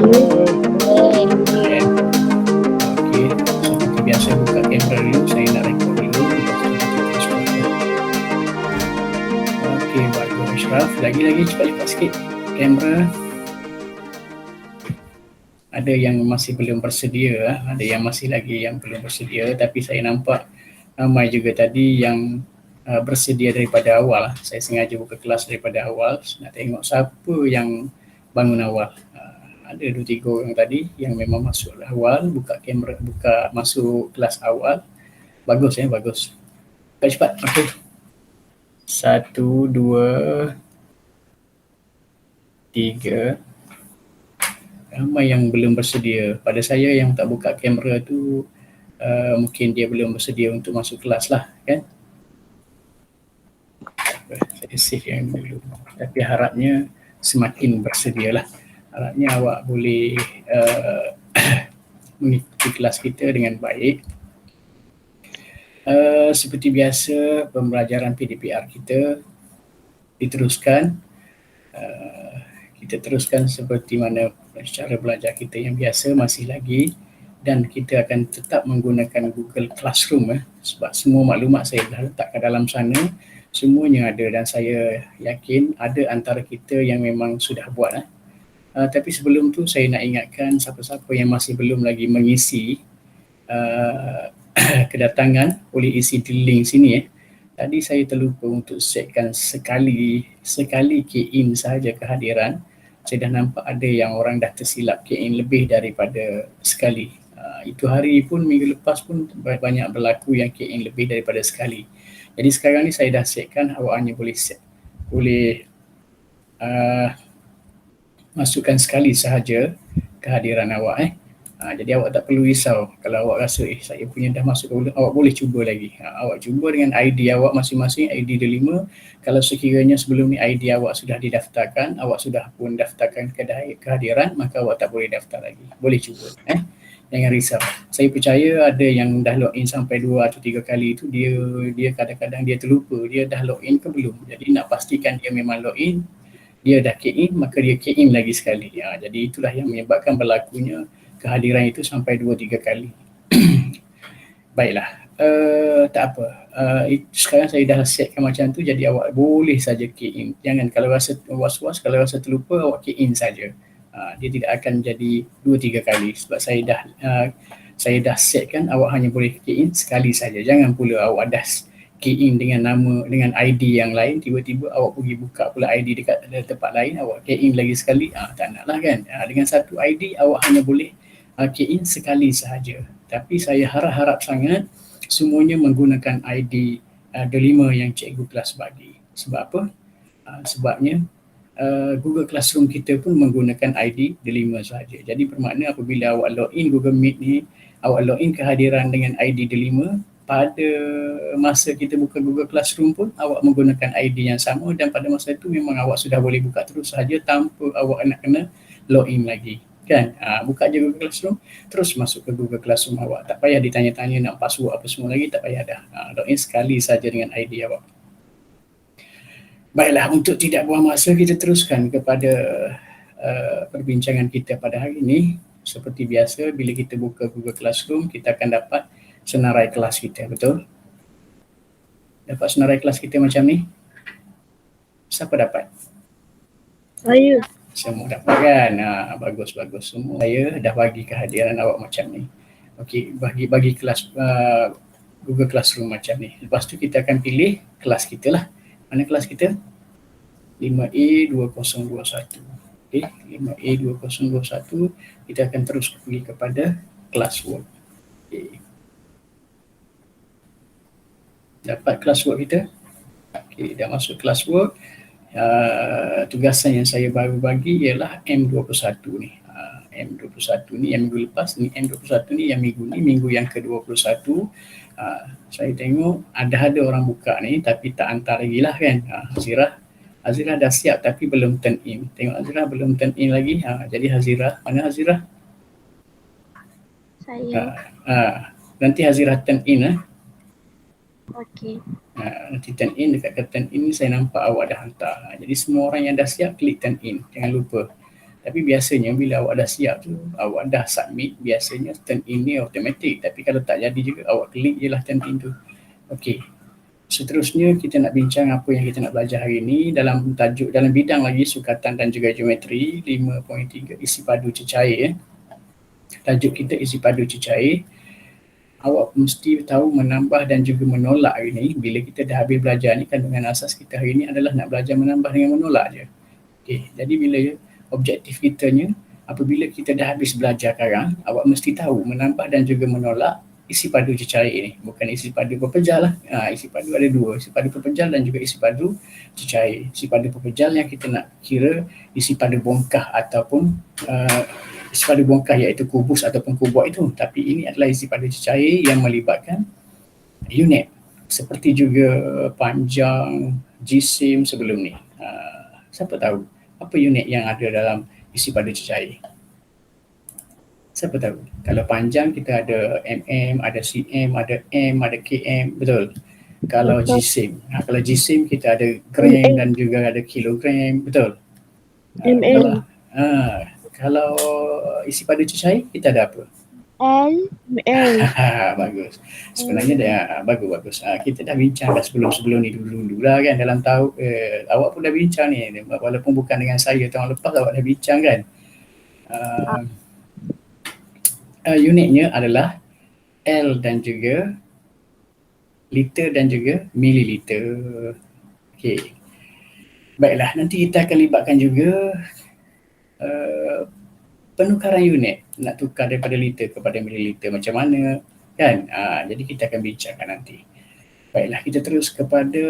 Okay. Okey, seperti biasa buka kamera dulu, saya nak rekod dulu, lepas tu kita teruskan. Okey, bagus Ashraf. Lagi-lagi cepat lipat sikit kamera. Ada yang masih belum bersedia, ada yang masih lagi yang belum bersedia, tapi saya nampak ramai juga tadi yang bersedia daripada awal. Saya sengaja buka kelas daripada awal, nak tengok siapa yang bangun awal. Ada 2-3 orang tadi yang memang masuk awal, buka kamera, buka masuk kelas awal. Bagus ya, bagus. Cepat, okey. 1, 2, 3. Ramai yang belum bersedia. Pada saya yang tak buka kamera tu mungkin dia belum bersedia untuk masuk kelas lah, kan? Saya save yang dulu. Tapi harapnya semakin bersedia lah. Harapnya awak boleh mengikuti kelas kita dengan baik. Seperti biasa, pembelajaran PDPR kita diteruskan. Kita teruskan seperti mana cara belajar kita yang biasa masih lagi, dan kita akan tetap menggunakan Google Classroom sebab semua maklumat saya dah letak ke dalam sana, semuanya ada, dan saya yakin ada antara kita yang memang sudah buat. Tapi sebelum tu saya nak ingatkan siapa-siapa yang masih belum lagi mengisi kedatangan, boleh isi di link sini. Tadi saya terlupa untuk setkan sekali key in sahaja kehadiran. Saya dah nampak ada yang orang dah tersilap key in lebih daripada sekali. Itu hari pun, minggu lepas pun banyak berlaku yang key in lebih daripada sekali. Jadi sekarang ni saya dah setkan, awak hanya boleh masukkan sekali sahaja kehadiran awak. Jadi awak tak perlu risau kalau awak rasa saya punya dah masuk, awak boleh cuba lagi. Awak cuba dengan ID awak masing-masing, ID D5. Kalau sekiranya sebelum ni ID awak sudah didaftarkan, awak sudah pun daftarkan kehadiran, maka awak tak boleh daftar lagi. Boleh cuba. Jangan risau. Saya percaya ada yang dah login sampai 2 atau 3 kali itu, dia kadang-kadang dia terlupa dia dah login ke belum. Jadi nak pastikan dia memang login, dia dah key in, maka dia key in lagi sekali. Jadi itulah yang menyebabkan berlakunya kehadiran itu sampai 2-3 kali. Baiklah, tak apa. Sekarang saya dah setkan macam tu, jadi awak boleh saja key in. Jangan, kalau rasa was-was, kalau rasa terlupa, awak key in saja. Dia tidak akan jadi 2-3 kali sebab saya dah setkan awak hanya boleh key in sekali saja. Jangan pula awak dah key in dengan nama, dengan ID yang lain, tiba-tiba awak pergi buka pula ID dekat tempat lain, awak key in lagi sekali. Tak nak lah, kan? Dengan satu ID awak hanya boleh key in sekali sahaja. Tapi saya harap sangat semuanya menggunakan ID D5 yang cikgu kelas bagi. Sebab apa? Sebabnya Google Classroom kita pun menggunakan ID D5 sahaja. Jadi bermakna apabila awak login Google Meet ni, awak login kehadiran dengan ID D5, pada masa kita buka Google Classroom pun awak menggunakan ID yang sama, dan pada masa itu memang awak sudah boleh buka terus sahaja tanpa awak nak kena login lagi, kan? Buka je Google Classroom, terus masuk ke Google Classroom awak. Tak payah ditanya-tanya nak password apa semua lagi, tak payah dah. Login sekali saja dengan ID awak. Baiklah, untuk tidak buang masa, kita teruskan kepada perbincangan kita pada hari ini. Seperti biasa, bila kita buka Google Classroom, kita akan dapat senarai kelas kita, betul? Dapat senarai kelas kita macam ni? Siapa dapat? Saya. Semua dapat, kan? Bagus. Semua saya dah bagi kehadiran awak macam ni. Okey, bagi kelas Google Classroom macam ni. Lepas tu kita akan pilih kelas kita lah. Mana kelas kita? 5A2021. Okey, 5A2021. Kita akan terus pergi kepada classwork. Okey. Dapat classwork kita? Okey, dah masuk classwork. Tugasan yang saya baru bagi ialah M21 ni. M21 ni yang minggu lepas, ni M21 ni yang minggu yang ke-21. Saya tengok ada orang buka ni tapi tak hantar lagi lah, kan? Hazirah dah siap tapi belum turn in. Tengok Hazirah belum turn in lagi. Jadi Hazirah, mana Hazirah? Saya. Nanti Hazirah turn in. Okey. Nanti turn in, dekat turn in ni saya nampak awak dah hantar. Jadi semua orang yang dah siap klik turn in. Jangan lupa. Tapi biasanya bila awak dah siap tu, awak dah submit, biasanya turn in ni automatic. Tapi kalau tak jadi juga, awak klik je lah turn in tu. Okey. Seterusnya kita nak bincang apa yang kita nak belajar hari ini dalam tajuk, dalam bidang lagi sukatan dan juga geometri 5.3 isi padu cecair. Tajuk kita isi padu cecair. Awak mesti tahu menambah dan juga menolak hari ini. Bila kita dah habis belajar ni, kandungan asas kita hari ini adalah nak belajar menambah dengan menolak je. Okey, jadi bila objektif kitanya, apabila kita dah habis belajar sekarang, awak mesti tahu menambah dan juga menolak isi padu cecair ni. Bukan isi padu pepejal lah. Isi padu ada dua, isi padu pepejal dan juga isi padu cecair. Isi padu pepejal yang kita nak kira isi padu bongkah ataupun isi padu bongkah iaitu kubus ataupun kubuat itu. Tapi ini adalah isi padu cecair yang melibatkan unit. Seperti juga panjang, jisim sebelum ni. Siapa tahu apa unit yang ada dalam isi padu cecair? Siapa tahu? Kalau panjang kita ada mm, ada cm, ada m, ada km, betul? Kalau jisim, kalau jisim kita ada gram dan juga ada kilogram, betul? mm. Kalau isi padu cecair kita ada apa? L. Bagus. Sebenarnya dah bagus. Kita dah bincang dah sebelum ni dulu lah kan, dalam tahu awak pun dah bincang ni, walaupun bukan dengan saya tahun lepas awak dah bincang kan. Unitnya adalah L dan juga liter dan juga mililiter. Okey. Baiklah, nanti kita akan libatkan juga penukaran unit, nak tukar daripada liter kepada mililiter macam mana kan. Jadi kita akan bincangkan nanti. Baiklah, kita terus kepada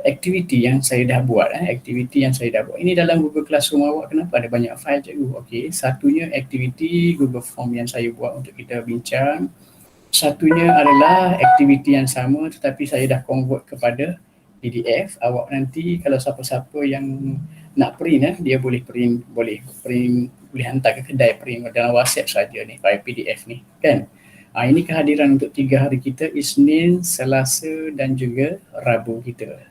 aktiviti yang saya dah buat. Aktiviti yang saya dah buat ini dalam Google Classroom awak. Kenapa ada banyak file cikgu? Okey, satunya aktiviti Google Form yang saya buat untuk kita bincang. Satunya adalah aktiviti yang sama tetapi saya dah convert kepada PDF. Awak nanti kalau siapa-siapa yang nak print, dia boleh hantar ke kedai print dalam WhatsApp saja ni, file PDF ni kan. Ini kehadiran untuk 3 hari kita, Isnin, Selasa dan juga Rabu kita.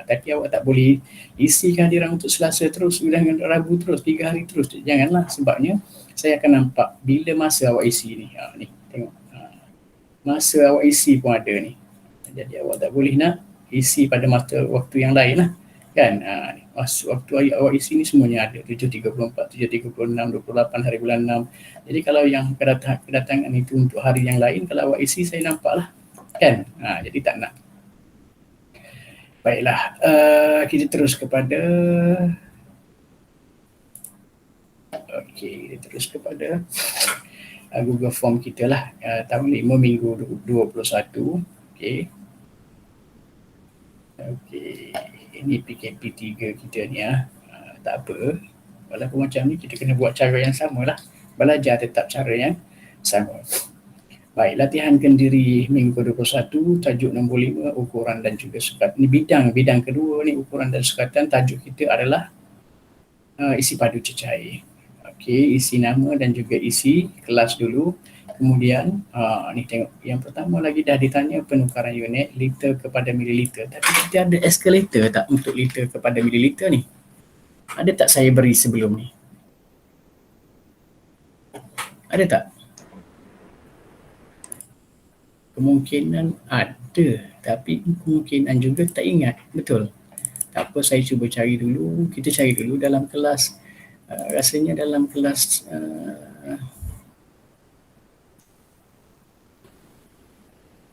Tapi awak tak boleh isi kehadiran untuk Selasa terus dengan Rabu terus, 3 hari terus. Janganlah, sebabnya saya akan nampak bila masa awak isi ni. Ni tengok. Masa awak isi pun ada ni. Jadi awak tak boleh nak isi pada waktu yang lain lah kan. Waktu awak isi ni semuanya ada, 7.34, 7.36, 28 hari bulan 6. Jadi kalau yang kedatangan itu untuk hari yang lain, kalau awak isi saya nampak lah kan. Jadi tak nak. Baiklah, kita terus kepada kita terus kepada Google Form kita lah, tahun 5 minggu 21. Okey, ini PKP 3 kita ni tak apa. Walaupun macam ni kita kena buat cara yang sama lah. Belajar tetap cara yang sama. Baik, latihankan diri minggu 21, tajuk nombor 5, ukuran dan juga sukatan. Ini bidang kedua ni, ukuran dan sukatan. Tajuk kita adalah isi padu cecair. Okey, isi nama dan juga isi kelas dulu. Kemudian ni tengok, yang pertama lagi dah ditanya penukaran unit liter kepada mililiter. Tapi kita ada eskalator tak untuk liter kepada mililiter ni? Ada tak saya beri sebelum ni? Ada tak? Kemungkinan ada, tapi kemungkinan juga tak ingat. Betul? Tak apa, saya cuba cari dulu. Kita cari dulu dalam kelas. Rasanya dalam kelas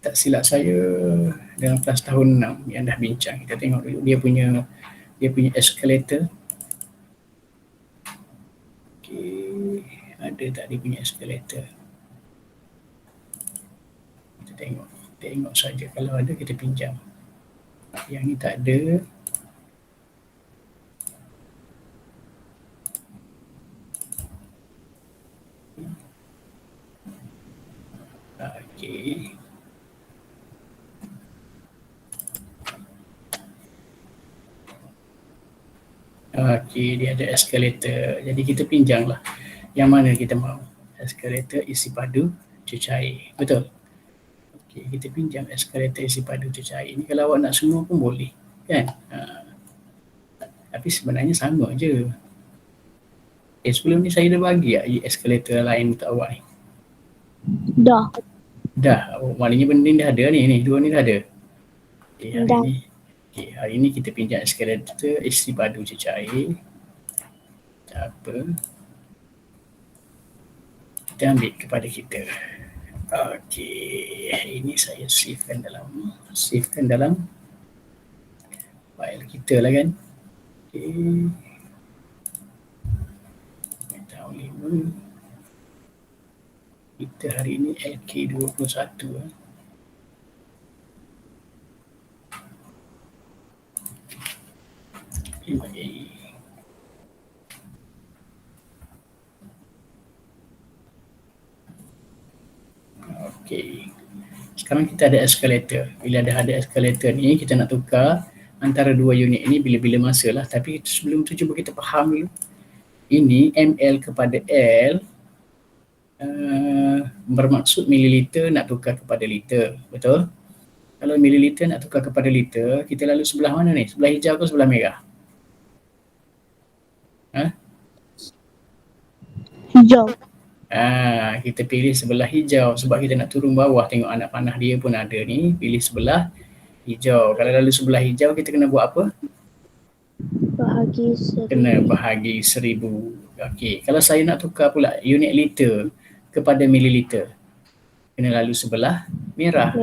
tak silap saya dalam kelas tahun 6 yang dah bincang. Kita tengok dulu dia punya escalator. Okey, ada tak dia punya escalator? Kita tengok saja, kalau ada kita pinjam. Yang ni tak ada. Okey. Okey, dia ada eskalator. Jadi kita pinjam lah. Yang mana kita mahu. Eskalator isi padu cecair. Betul? Okey, kita pinjam eskalator isi padu cecair. Ini kalau awak nak semua pun boleh. Kan? Tapi sebenarnya sama je. Sebelum ni saya dah bagi eskalator lain untuk awak ni. Dah. Dah, maknanya benda ni dah ada ni, dua ni dah ada. Hari Dah. ni. Hari ni kita pinjam eskalator isi padu cecair. Tak apa. Kita ambil kepada kita. Okey, ini saya savekan dalam file kita lah kan. Okey. Tahun 5. Kita hari ini LK21. Okey. Sekarang kita ada eskalator. Bila ada eskalator ni, kita nak tukar antara dua unit ni bila-bila masa lah. Tapi sebelum tu cuba kita faham dulu. Ini ml kepada L bermaksud mililiter nak tukar kepada liter. Betul? Kalau mililiter nak tukar kepada liter, kita lalu sebelah mana ni? Sebelah hijau ke sebelah merah? Hijau. Kita pilih sebelah hijau sebab kita nak turun bawah, tengok anak panah dia pun ada ni, pilih sebelah hijau. Kalau lalu sebelah hijau kita kena buat apa? Bahagi 1000. Kena bahagi 1000. Okey, kalau saya nak tukar pula unit liter kepada mililiter, kena lalu sebelah merah.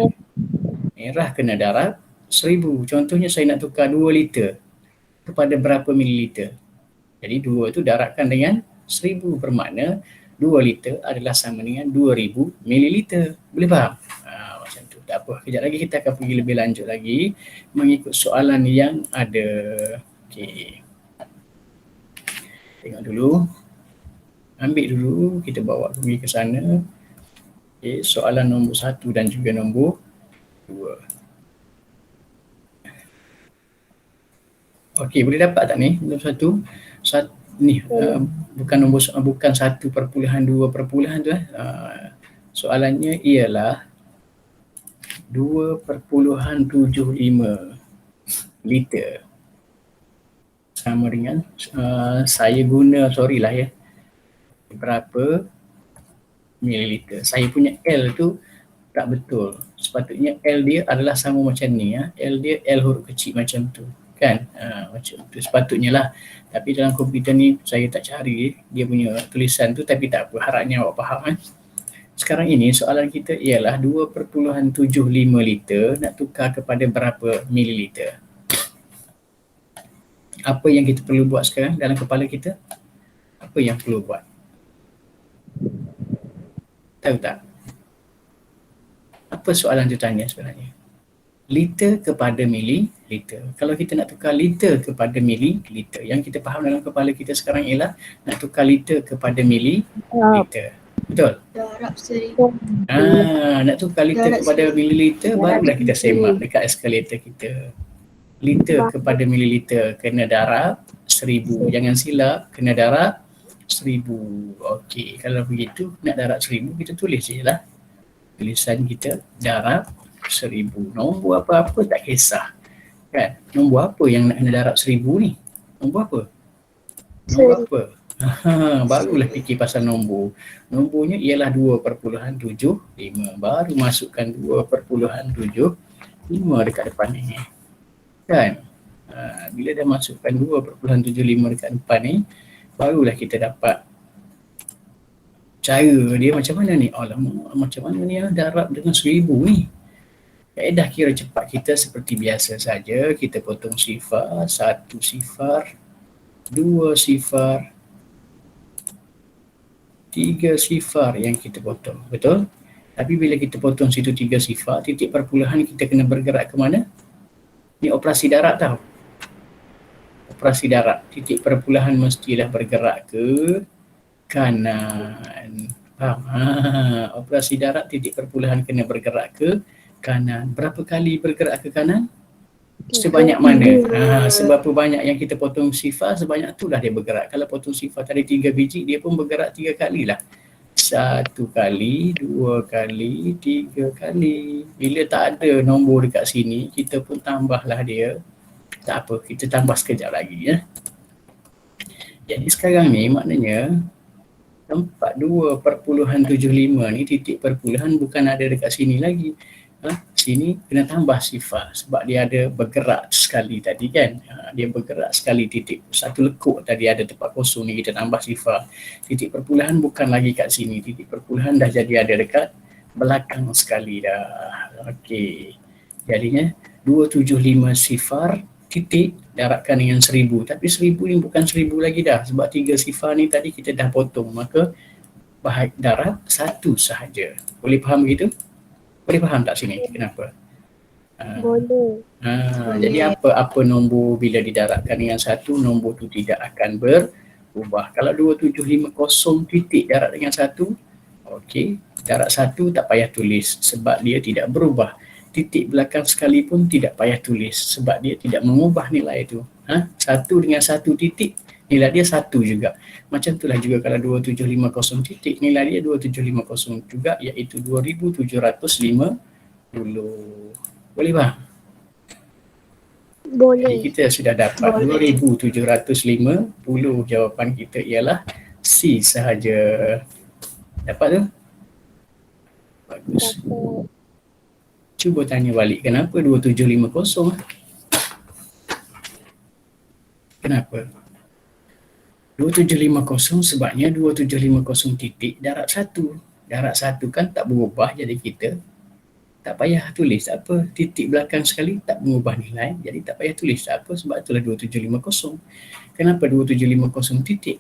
Merah kena darab 1000. Contohnya saya nak tukar 2 liter kepada berapa mililiter. Jadi 2 tu darabkan dengan 1000, bermakna 2 liter adalah sama dengan 2000 mililiter. Boleh faham? Macam tu. Tak apa. Kejap lagi kita akan pergi lebih lanjut lagi mengikut soalan yang ada. Okey. Tengok dulu. Ambil dulu. Kita bawa pergi ke sana. Okey. Soalan nombor 1 dan juga nombor 2. Okey. Boleh dapat tak ni? Nombor 1. Ni bukan nombor bukan 1.2 tu soalannya ialah 2.75 liter sama dengan saya guna berapa mililiter. Saya punya L tu tak betul. Sepatutnya L dia adalah sama macam ni L dia L huruf kecil macam tu. Kan? Macam tu sepatutnya lah. Tapi dalam komputer ni saya tak cari dia punya tulisan tu, tapi tak apa, harapnya awak faham Sekarang ini soalan kita ialah 2.75 liter nak tukar kepada berapa mililiter. Apa yang kita perlu buat sekarang dalam kepala kita? Apa yang perlu buat? Tahu tak? Apa soalan tu tanya sebenarnya? Liter kepada mililiter. Kalau kita nak tukar liter kepada mililiter, yang kita faham dalam kepala kita sekarang ialah nak tukar liter kepada mililiter. Betul? Darab 1000. Nak tukar liter kepada mililiter, barulah kita semak dekat eskalator kita. Liter kepada mililiter kena darab 1000. Jangan silap, kena darab 1000. Okey, kalau begitu nak darab 1000 kita tulis je lah. Tulisan kita darab 1000. Nombor apa-apa tak kisah. Kan? Nombor apa yang nak kena darab 1000 ni? Nombor apa? Nombor apa? Barulah fikir pasal nombor. Nombornya ialah 2.75. Baru masukkan 2.75 dekat depan ni. Kan? Bila dah masukkan 2.75 dekat depan ni, barulah kita dapat cara dia macam mana ni. Alamak, macam mana ni darab dengan 1000 ni. Kaedah kira cepat kita seperti biasa saja. Kita potong sifar, 1 sifar, 2 sifar, 3 sifar yang kita potong. Betul? Tapi bila kita potong situ 3 sifar, titik perpuluhan kita kena bergerak ke mana? Ni operasi darab tau. Operasi darab. Titik perpuluhan mestilah bergerak ke kanan. Faham? Operasi darab titik perpuluhan kena bergerak ke kanan. Berapa kali bergerak ke kanan? Sebanyak mana? Seberapa banyak yang kita potong sifar, sebanyak itulah dia bergerak. Kalau potong sifar tadi 3 biji, dia pun bergerak 3 kali lah. 1 kali, 2 kali, 3 kali. Bila tak ada nombor dekat sini, kita pun tambahlah dia. Tak apa, kita tambah sekejap lagi Jadi sekarang ni maknanya tempat 2.75 ni titik perpuluhan bukan ada dekat sini lagi. Sini kena tambah sifar sebab dia ada bergerak sekali tadi kan. Dia bergerak sekali titik. Satu lekuk tadi ada tempat kosong ni kita tambah sifar. Titik perpuluhan bukan lagi kat sini. Titik perpuluhan dah jadi ada dekat belakang sekali dah. Okey. Jadinya 275 sifar titik darabkan dengan 1000. Tapi 1000 ni bukan 1000 lagi dah sebab 3 sifar ni tadi kita dah potong. Maka darab 1 sahaja. Boleh faham begitu? Boleh faham tak sini? Kenapa? Boleh. Jadi apa nombor bila didarabkan dengan 1, nombor tu tidak akan berubah. Kalau 2750 titik darab dengan 1, okey, darab 1 tak payah tulis sebab dia tidak berubah. Titik belakang sekalipun tidak payah tulis sebab dia tidak mengubah nilai itu. 1 dengan 1 titik nilai dia 1 juga. Macam itulah juga kalau 2750 titik nilai dia 2750 juga iaitu 2750. Boleh faham? Boleh. Jadi kita sudah dapat 2750. Jawapan kita ialah C sahaja. Dapat tu? Bagus. Dapat. Cuba tanya balik kenapa 2750? Kenapa? 2750 sebabnya 2750 titik darab 1. Darab 1 kan tak berubah jadi kita tak payah tulis apa. Titik belakang sekali tak mengubah nilai jadi tak payah tulis apa sebab itulah 2750. Kenapa 2750 titik?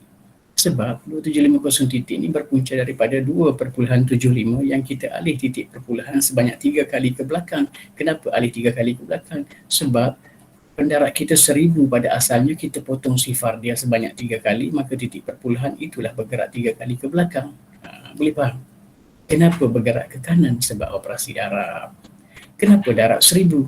Sebab 2750 titik ni berpunca daripada 2.75 yang kita alih titik perpuluhan sebanyak 3 kali ke belakang. Kenapa alih 3 kali ke belakang? Sebab pendarat kita 1000 pada asalnya kita potong sifar dia sebanyak 3 kali maka titik perpuluhan itulah bergerak 3 kali ke belakang. Boleh faham? Kenapa bergerak ke kanan? Sebab operasi darab. Kenapa darab 1000?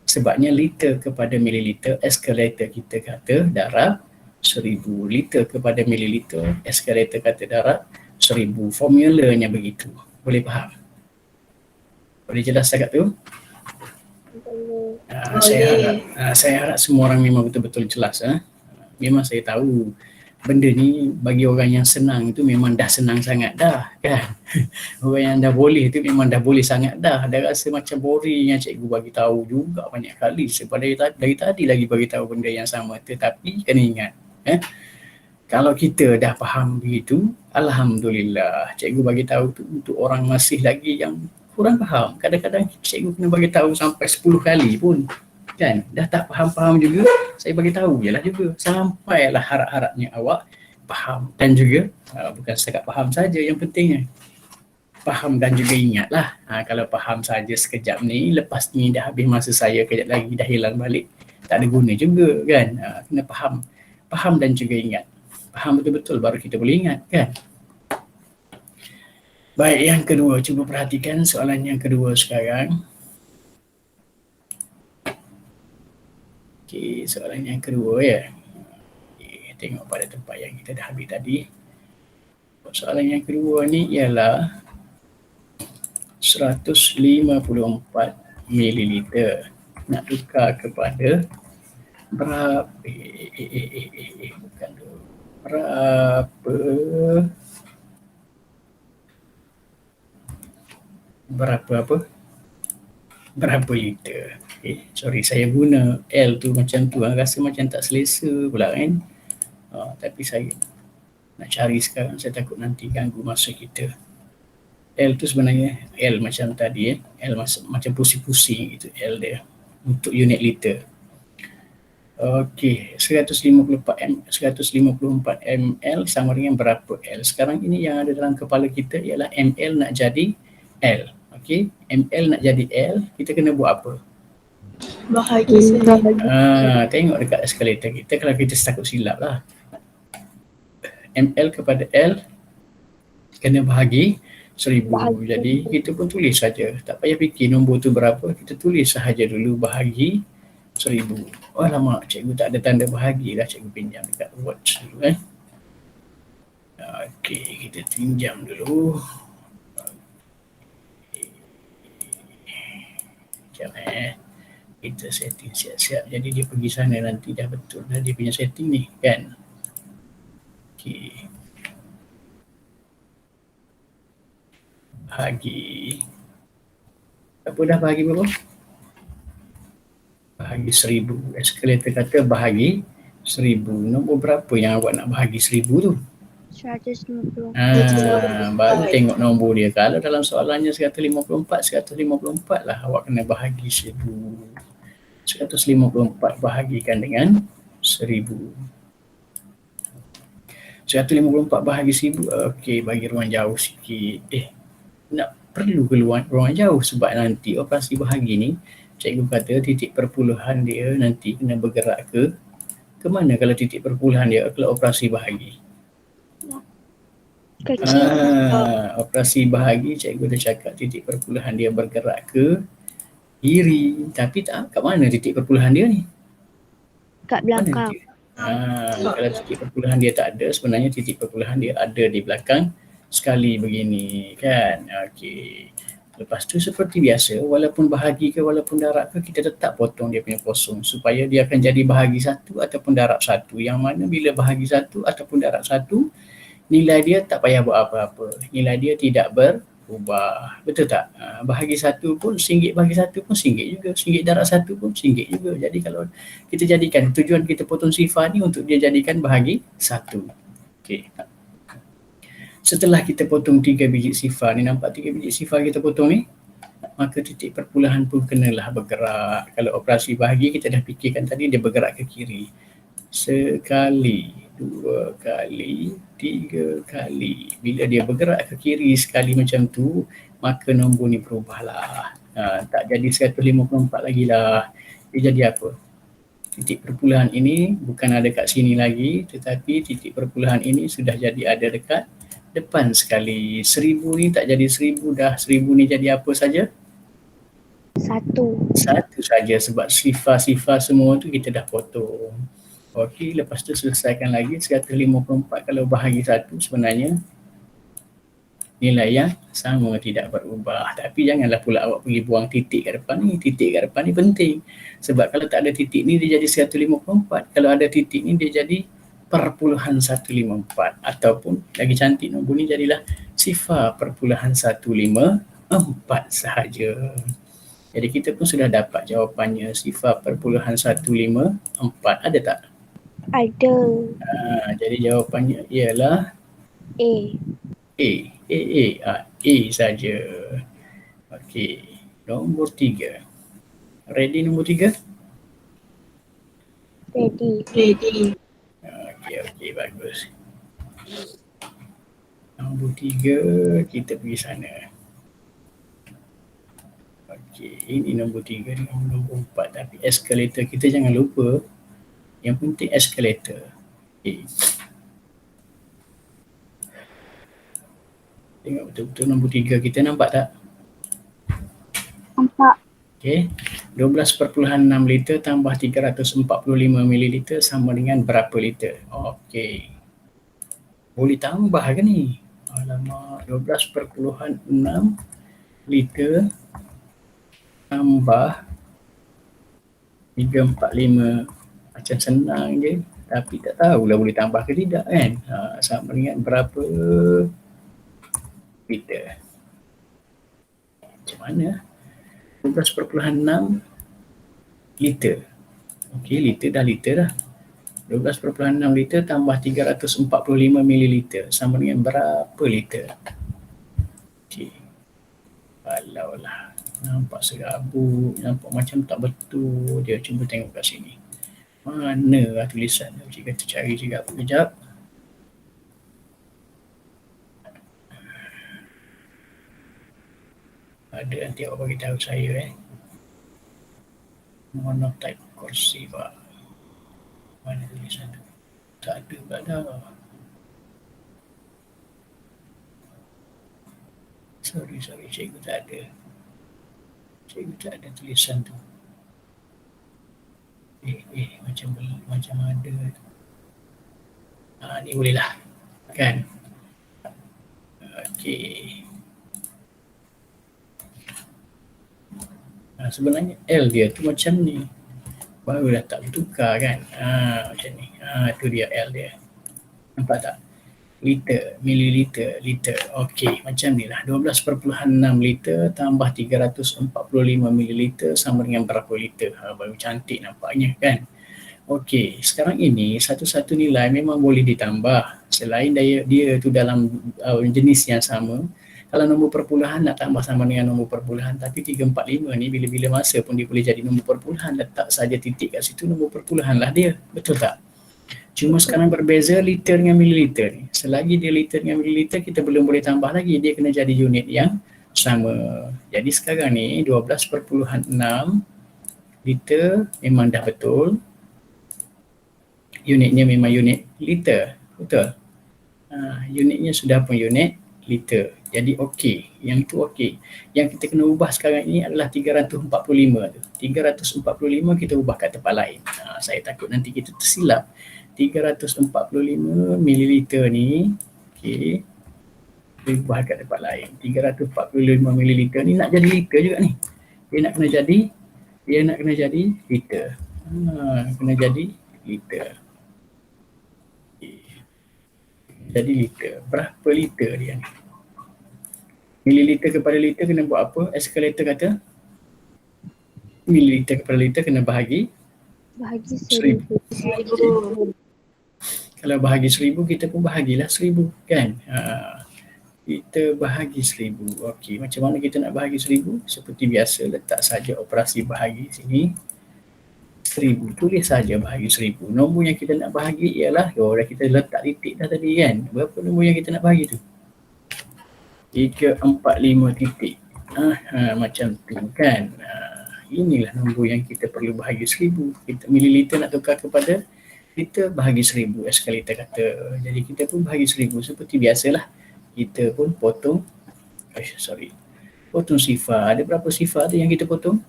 Sebabnya liter kepada mililiter, eskalator kita kata darab 1000. Liter kepada mililiter, eskalator kata darab 1000. Formulanya begitu. Boleh faham? Boleh jelas cakap tu? Saya harap semua orang memang betul-betul jelas. Memang saya tahu benda ni bagi orang yang senang tu memang dah senang sangat dah kan. Orang yang dah boleh tu memang dah boleh sangat dah. Dah rasa macam boring yang cikgu bagi tahu juga banyak kali. Sebab dari tadi lagi bagi tahu benda yang sama. Tetapi kena ingat kalau kita dah faham begitu, alhamdulillah. Cikgu bagi tahu tu untuk orang masih lagi yang kurang faham. Kadang-kadang cikgu kena bagi tahu sampai 10 kali pun. Kan? Dah tak faham-faham juga, saya bagi tahu jelah juga. Sampailah harap-harapnya awak faham dan juga bukan setakat faham saja yang pentingnya. Faham dan juga ingatlah. Kalau faham saja sekejap ni, lepas ni dah habis masa saya kejap lagi dah hilang balik. Tak ada guna juga kan. Kena faham. Faham dan juga ingat. Faham betul-betul baru kita boleh ingat kan. Baik, yang kedua, cuba perhatikan soalan yang kedua sekarang. Okey, soalan yang kedua ya. Okay, tengok pada tempat yang kita dah ambil tadi. Soalan yang kedua ni ialah 154 mililiter. Nak tukar kepada berapa? Bukan tu. Berapa liter? Sorry, saya guna L tu macam tu. Rasa macam tak selesa pula kan. Tapi saya nak cari sekarang, saya takut nanti ganggu masa kita. L tu sebenarnya L macam tadi L macam pusing-pusing itu L dia untuk unit liter. Okey, 154 ml sama dengan berapa L? Sekarang ini yang ada dalam kepala kita ialah ml nak jadi L. Okey, ml nak jadi L, kita kena buat apa? Bahagi sendiri. Tengok dekat eskalator kita kalau kita takut silap lah. ml kepada L kena bahagi 1000. Jadi kita pun tulis saja. Tak payah fikir nombor tu berapa, kita tulis sahaja dulu bahagi 1000. Oh lama cikgu tak ada tanda bahagi lah, cikgu pinjam dekat watch dulu Okey, kita pinjam dulu. Sekejap kita setting siap-siap. Jadi dia pergi sana nanti dah betul dah dia punya setting ni kan. Okey. Bahagi. Apa dah bahagi berapa? Bahagi 1000. Eskalator kata bahagi 1000. Nombor berapa yang awak nak bahagi 1000 tu? 150. Baru tengok nombor dia. Kalau dalam soalannya 154, 154 lah awak kena bahagi 1000. 154 bahagikan dengan 1000. 154 bahagi 1000. Okey, bagi ruang jauh sikit. Nak perlu ke ruang jauh sebab nanti operasi bahagi ni cikgu kata titik perpuluhan dia nanti kena bergerak ke mana kalau titik perpuluhan dia kalau operasi bahagi? Kecil. Operasi bahagi cikgu dah cakap titik perpuluhan dia bergerak ke kiri. Tapi tak, kat mana titik perpuluhan dia ni? Kat belakang. Kalau titik perpuluhan dia tak ada, sebenarnya titik perpuluhan dia ada di belakang sekali begini kan. Okey. Lepas tu seperti biasa, walaupun bahagi ke walaupun darab ke, kita tetap potong dia punya kosong supaya dia akan jadi bahagi 1 ataupun darab 1. Yang mana bila bahagi 1 ataupun darab 1, nilai dia tak payah buat apa-apa. Nilai dia tidak berubah. Betul tak? Bahagi 1 pun RM1 bahagi 1 pun RM1 juga. RM1 darab 1 pun RM1 juga. Jadi kalau kita jadikan, tujuan kita potong sifar ni untuk dia jadikan bahagi 1. Okey. Setelah kita potong 3 biji sifar ni, nampak 3 biji sifar kita potong ni? Maka titik perpuluhan pun kenalah bergerak. Kalau operasi bahagi kita dah fikirkan tadi dia bergerak ke kiri. Sekali, 2 kali, 3 kali. Bila dia bergerak ke kiri sekali macam tu, maka nombor ni berubahlah. Tak jadi 154 lagi lah. Dia jadi apa? Titik perpuluhan ini bukan ada kat sini lagi, tetapi titik perpuluhan ini sudah jadi ada dekat depan sekali. 1000 ni tak jadi 1000 dah. 1000 ni jadi apa saja? 1 saja sebab sifar-sifar semua tu kita dah potong. Okey, lepas tu selesaikan lagi 154 kalau bahagi 1 sebenarnya nilai yang sama tidak berubah. Tapi janganlah pula awak pergi buang titik kat depan ni. Titik kat depan ni penting. Sebab kalau tak ada titik ni dia jadi 154. Kalau ada titik ni dia jadi perpuluhan 154 ataupun lagi cantik nombor ni jadilah sifar perpuluhan 154 sahaja. Jadi kita pun sudah dapat jawapannya sifar perpuluhan 154. Ada tak? Ada. Jadi jawapannya ialah A. A saja. Okey. Nombor 3. Ready nombor 3? Ready. Okey, bagus. Nombor 3 kita pergi sana. Okey, ini nombor 3 dengan nombor 4 tapi eskalator kita jangan lupa. Yang penting eskalator. Okey. Tengok betul-betul nombor 3 kita nampak tak? Nampak. Okey. 12.6 liter tambah 345 mililiter sama dengan berapa liter? Okey. Boleh tambah ke ni? Alamak, 12.6 liter tambah 345. Macam senang je. Tapi tak tahulah boleh tambah ke tidak kan? Sama dengan berapa liter? Macam mana? 12.6 liter. Okey, liter dah liter dah. 12.6 liter tambah 345 mililiter sama dengan berapa liter? Okey. Kalau lah nampak serabut, nampak macam tak betul dia. Cuba tengok kat sini. Mana lah tulisan tu? Cik kata cari juga sekejap. Ada nanti awak bagi tahu saya Monotype cursiva. Mana tulisan tu? Tak ada pula dah. Sorry, cikgu tak ada. Cikgu tak ada tulisan tu. Macam ada. Ni boleh lah. Kan? Okey. Sebenarnya L dia tu macam ni. Baru dah tak bertukar kan. Macam ni. Tu dia L dia. Nampak tak? liter, mililiter, liter. Okey, macam ni lah. 12.6 liter tambah 345 mililiter sama dengan berapa liter? Baru cantik nampaknya kan? Okey, sekarang ini satu-satu nilai memang boleh ditambah. Selain dia tu dalam jenis yang sama, kalau nombor perpuluhan nak tambah sama dengan nombor perpuluhan, tapi 345 ni bila-bila masa pun dia boleh jadi nombor perpuluhan. Letak saja titik kat situ, nombor perpuluhan lah dia. Betul tak? Cuma sekarang berbeza liter dengan mililiter ni. Selagi dia liter dengan mililiter, kita belum boleh tambah lagi. Dia kena jadi unit yang sama. Jadi sekarang ni 12.6 liter memang dah betul. Unitnya memang unit liter. Betul? Unitnya sudah pun unit liter. Jadi okey. Yang itu okey. Yang kita kena ubah sekarang ini adalah 345 tu. 345 kita ubah kat tempat lain. Saya takut nanti kita tersilap. 345 mililiter ni, okey, kita ubah kat tempat lain. 345 mililiter ni nak jadi liter juga ni. Dia nak kena jadi liter. Kena jadi liter. Jadi liter. Berapa liter dia ni? Mililiter kepada liter kena buat apa? Eskalator kata mililiter kepada liter kena bahagi 1000. Kalau bahagi 1000, kita pun bahagilah 1000 kan? Kita bahagi 1000. Okey, macam mana kita nak bahagi 1000? Seperti biasa, letak saja operasi bahagi sini. 1000, tulis saja bahagi 1000. Nombor yang kita nak bahagi ialah, dah kita letak titik dah tadi kan? Berapa nombor yang kita nak bahagi tu? 345 titik. Macam tu kan? Inilah nombor yang kita perlu bahagi 1000. Kita mililiter nak tukar kepada liter, bahagi 1000 eskalator kata. Jadi kita pun bahagi 1000 seperti biasalah. Kita pun potong potong sifar. Ada berapa sifar tu yang kita potong?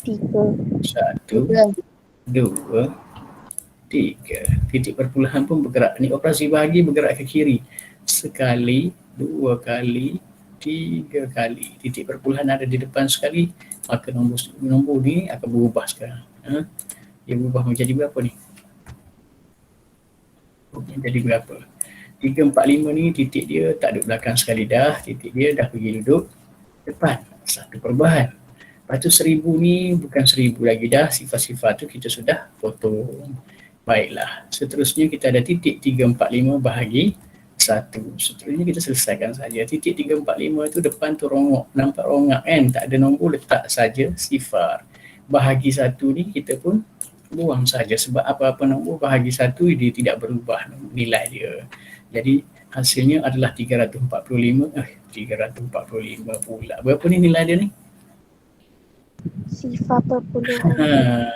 3. 1, 2, 3. Titik perpuluhan pun bergerak. Ni operasi bahagi bergerak ke kiri. Sekali, 2 kali, 3 kali. Titik perpuluhan ada di depan sekali, maka nombor ni akan berubah sekarang. Dia berubah menjadi berapa ni? Jadi berapa? 345 ni titik dia tak duduk belakang sekali dah. Titik dia dah pergi duduk depan. Satu perubahan. Lepas tu 1000 ni bukan 1000 lagi dah. Sifar-sifar tu kita sudah potong. Baiklah. Seterusnya kita ada titik 345 bahagi 1. Seterusnya kita selesaikan saja. Titik 345 tu depan tu rongok. Nampak rongak kan? Tak ada nombor, letak saja sifar. Bahagi 1 ni kita pun buang saja sebab apa-apa nombor bahagi 1 dia tidak berubah nilai dia. Jadi hasilnya adalah 345 pula. Berapa ni nilai dia ni? Sifar perpuluhan.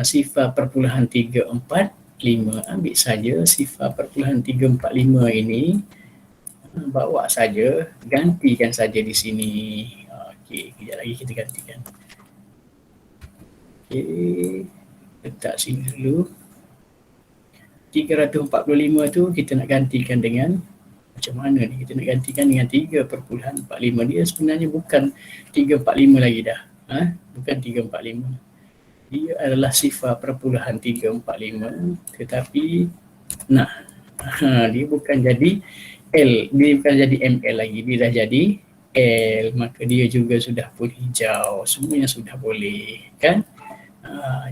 Sifar perpuluhan 345. Ambil saja sifar perpuluhan 345 ini, bawa saja, gantikan saja di sini. Okey, kejap lagi kita gantikan. Okey, letak sini dulu. 345 tu kita nak gantikan dengan macam mana ni? Kita nak gantikan dengan 3.45. Dia sebenarnya bukan 345 lagi dah. Bukan 345. Dia adalah sifar perpuluhan 345, tetapi dia bukan jadi L, dia bukan jadi ML lagi, dia dah jadi L, maka dia juga sudah pun hijau. Semuanya sudah boleh kan?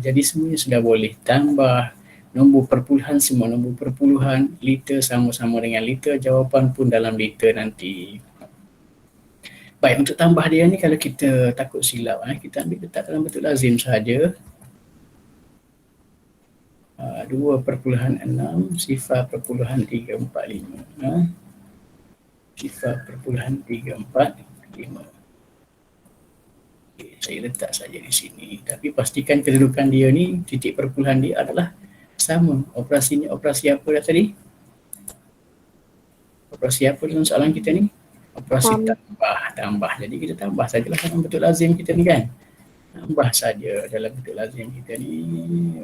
Jadi semuanya sudah boleh. Tambah nombor perpuluhan, semua nombor perpuluhan, liter sama-sama dengan liter, jawapan pun dalam liter nanti. Baik, untuk tambah dia ni kalau kita takut silap, kita ambil letak dalam bentuk lazim sahaja. 2.6 sifar perpuluhan 345. Sifar perpuluhan 345. Okay, saya letak saja di sini. Tapi pastikan kedudukan dia ni, titik perpuluhan dia adalah sama. Operasinya operasi apa dah tadi? Operasi apa dalam soalan kita ni? Operasi tambah. Jadi kita tambah sajalah dalam bentuk lazim kita ni kan. Tambah saja dalam bentuk lazim kita ni.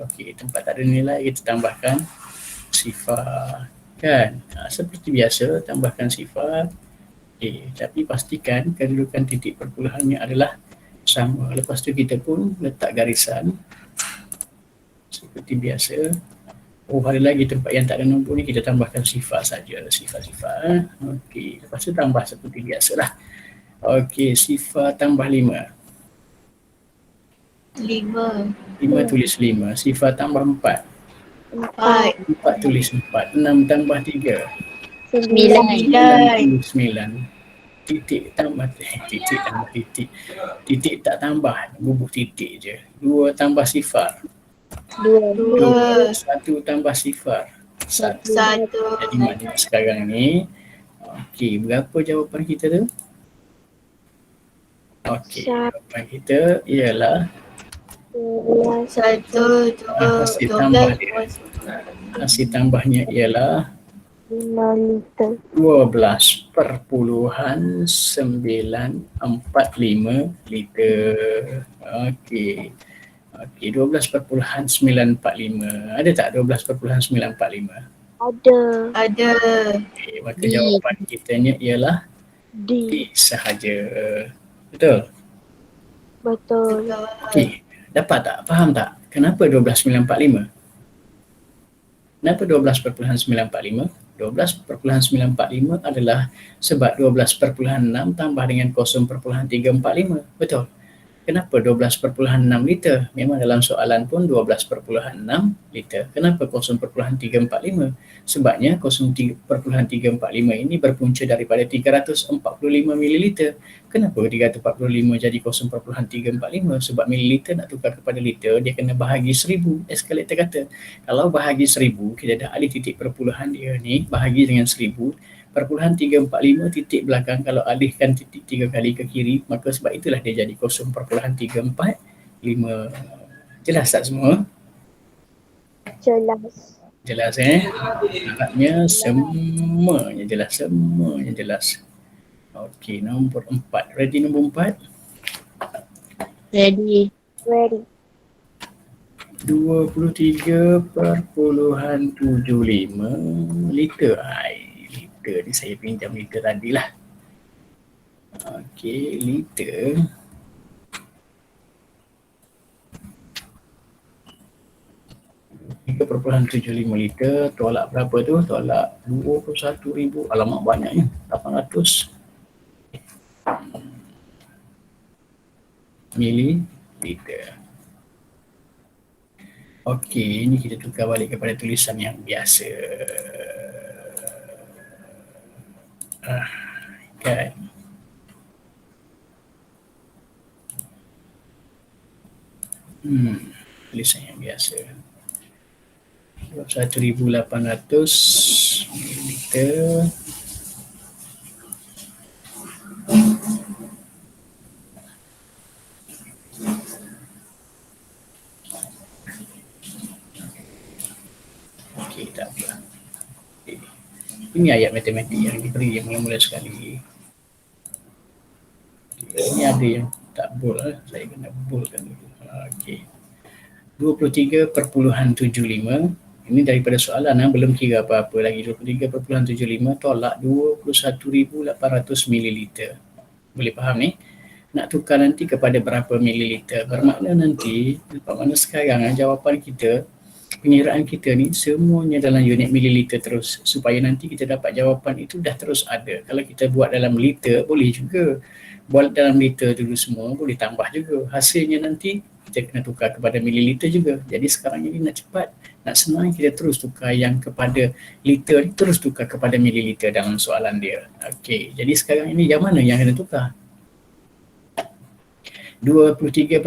Okey, tempat tak ada nilai kita tambahkan sifar kan. Seperti biasa tambahkan sifar. Okey, tapi pastikan kedudukan titik perpuluhannya adalah sama. Lepas tu kita pun letak garisan seperti biasa. Oh, ada lagi tempat yang tak ada nombor ni, kita tambahkan sifar saja. Sifar. Okey, lepas tu tambah seperti biasalah. Okey, sifar tambah 5. 5. 5 tulis 5. Sifar tambah 4. 4. 4 tulis 4. 6 tambah 3. 9. 9 tulis 9. Titik tambah titik. Titik tak tambah, bubuh titik je. 2 tambah sifar. 2. 1 tambah sifar. 1. 1. Jadi maknanya sekarang ni, okey, berapa jawapan kita tu? Okey, jawapan kita ialah 1, 2, hasil tambah 12. dia. Hasil tambahnya ialah 5 liter. 12.945 liter. Okey. Okey, 12.945. Ada tak 12.945? Ada. Okey, maka jawapan kitanya ialah D. D sahaja. Betul? Betul. Okey, dapat tak? Faham tak? Kenapa 12.945? Kenapa 12.945? 12.945 adalah sebab 12.6 tambah dengan 0.345. Betul? Kenapa 12.6 liter? Memang dalam soalan pun 12.6 liter. Kenapa 0.345? Sebabnya 0.345 ini berpunca daripada 345 mililiter. Kenapa 345 jadi 0.345? Sebab mililiter nak tukar kepada liter, dia kena bahagi 1000. Eskalator kata, kalau bahagi 1000, kita dah alih titik perpuluhan dia ni, bahagi dengan 1000, perpuluhan 345 titik belakang kalau alihkan titik 3 kali ke kiri, maka sebab itulah dia jadi 0.345. Jelas tak semua? Jelas. Jelas Harapnya semuanya jelas. Okey, nombor 4. Ready nombor 4? Ready. 23.75 liter. Liter ni saya pinjam liter tadi lah. Okey, liter. .75 liter tolak berapa tu? Tolak 21,000. Alamak, banyaknya. 800 mililiter. Okey, ini kita tukar balik kepada tulisan yang biasa. Kan? Tulisan yang biasa. 1,800 mililiter. Okey, tak apa. Okay. Ini ayat matematik yang diberi yang mula-mula sekali. Okay. Ini ada yang tak bold lah. Saya kena boldkan dulu. Okey. 23.75. Ini daripada soalan belum kira apa-apa lagi. 23.75 tolak 21,800 mililiter. Boleh faham ni? Nak tukar nanti kepada berapa mililiter. Bermakna nanti, bermakna sekarang jawapan kita, pengiraan kita ni semuanya dalam unit mililiter terus. Supaya nanti kita dapat jawapan itu dah terus ada. Kalau kita buat dalam liter boleh juga. Buat dalam liter dulu semua, boleh tambah juga. Hasilnya nanti kita kena tukar kepada mililiter juga. Jadi sekarang ini nak cepat, nak senang, kita terus tukar yang kepada liter ni, terus tukar kepada mililiter dalam soalan dia. Okey, jadi sekarang ini yang mana yang kena tukar? 23.75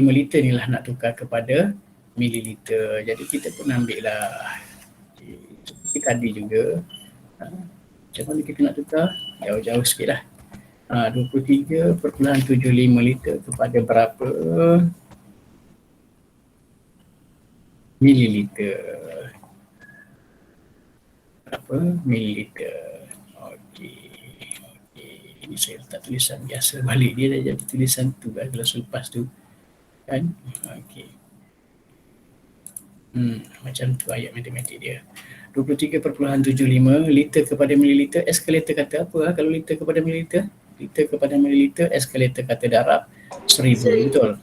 liter ni lah nak tukar kepada mililiter. Jadi kita pun ambil lah. Seperti tadi juga. Macam mana kita nak tukar? Jauh-jauh sikit lah. 23.75 liter kepada berapa mililiter? Berapa mililiter? Okey. Ini saya letak tulisan biasa balik, dia dah jadi tulisan tu kan kalau selepas tu kan. Okey. Macam tu ayat matematik dia. 23.75 liter kepada mililiter. Eskalator kata apa kalau liter kepada mililiter? Liter kepada mililiter, eskalator kata darab 1000, betul?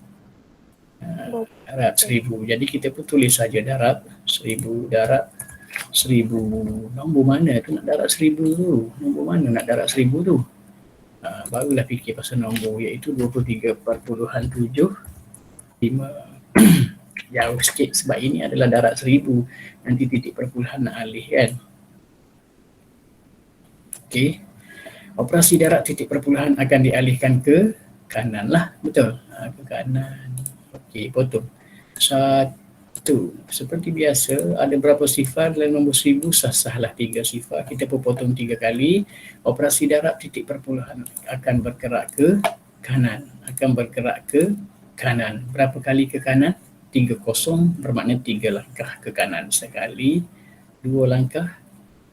Darat 1000. Jadi kita pun tulis saja darat 1000, darat 1000. Nombor mana tu nak darat 1000 tu? Nombor mana nak darat 1000 tu? Barulah fikir pasal nombor, iaitu 23.75. Jauh sikit sebab ini adalah darat 1000. Nanti titik perpuluhan nak alih kan. Okey. Operasi darat titik perpuluhan akan dialihkan ke kanan lah. Betul? Ke kanan. Okey, potong. 1. Seperti biasa, ada berapa sifar dalam nombor 1000? Sah-sahlah 3 sifar. Kita pun potong 3 kali. Operasi darat titik perpuluhan akan bergerak ke kanan. Akan bergerak ke kanan. Berapa kali ke kanan? 30 bermakna 3 langkah ke kanan sekali, 2 langkah,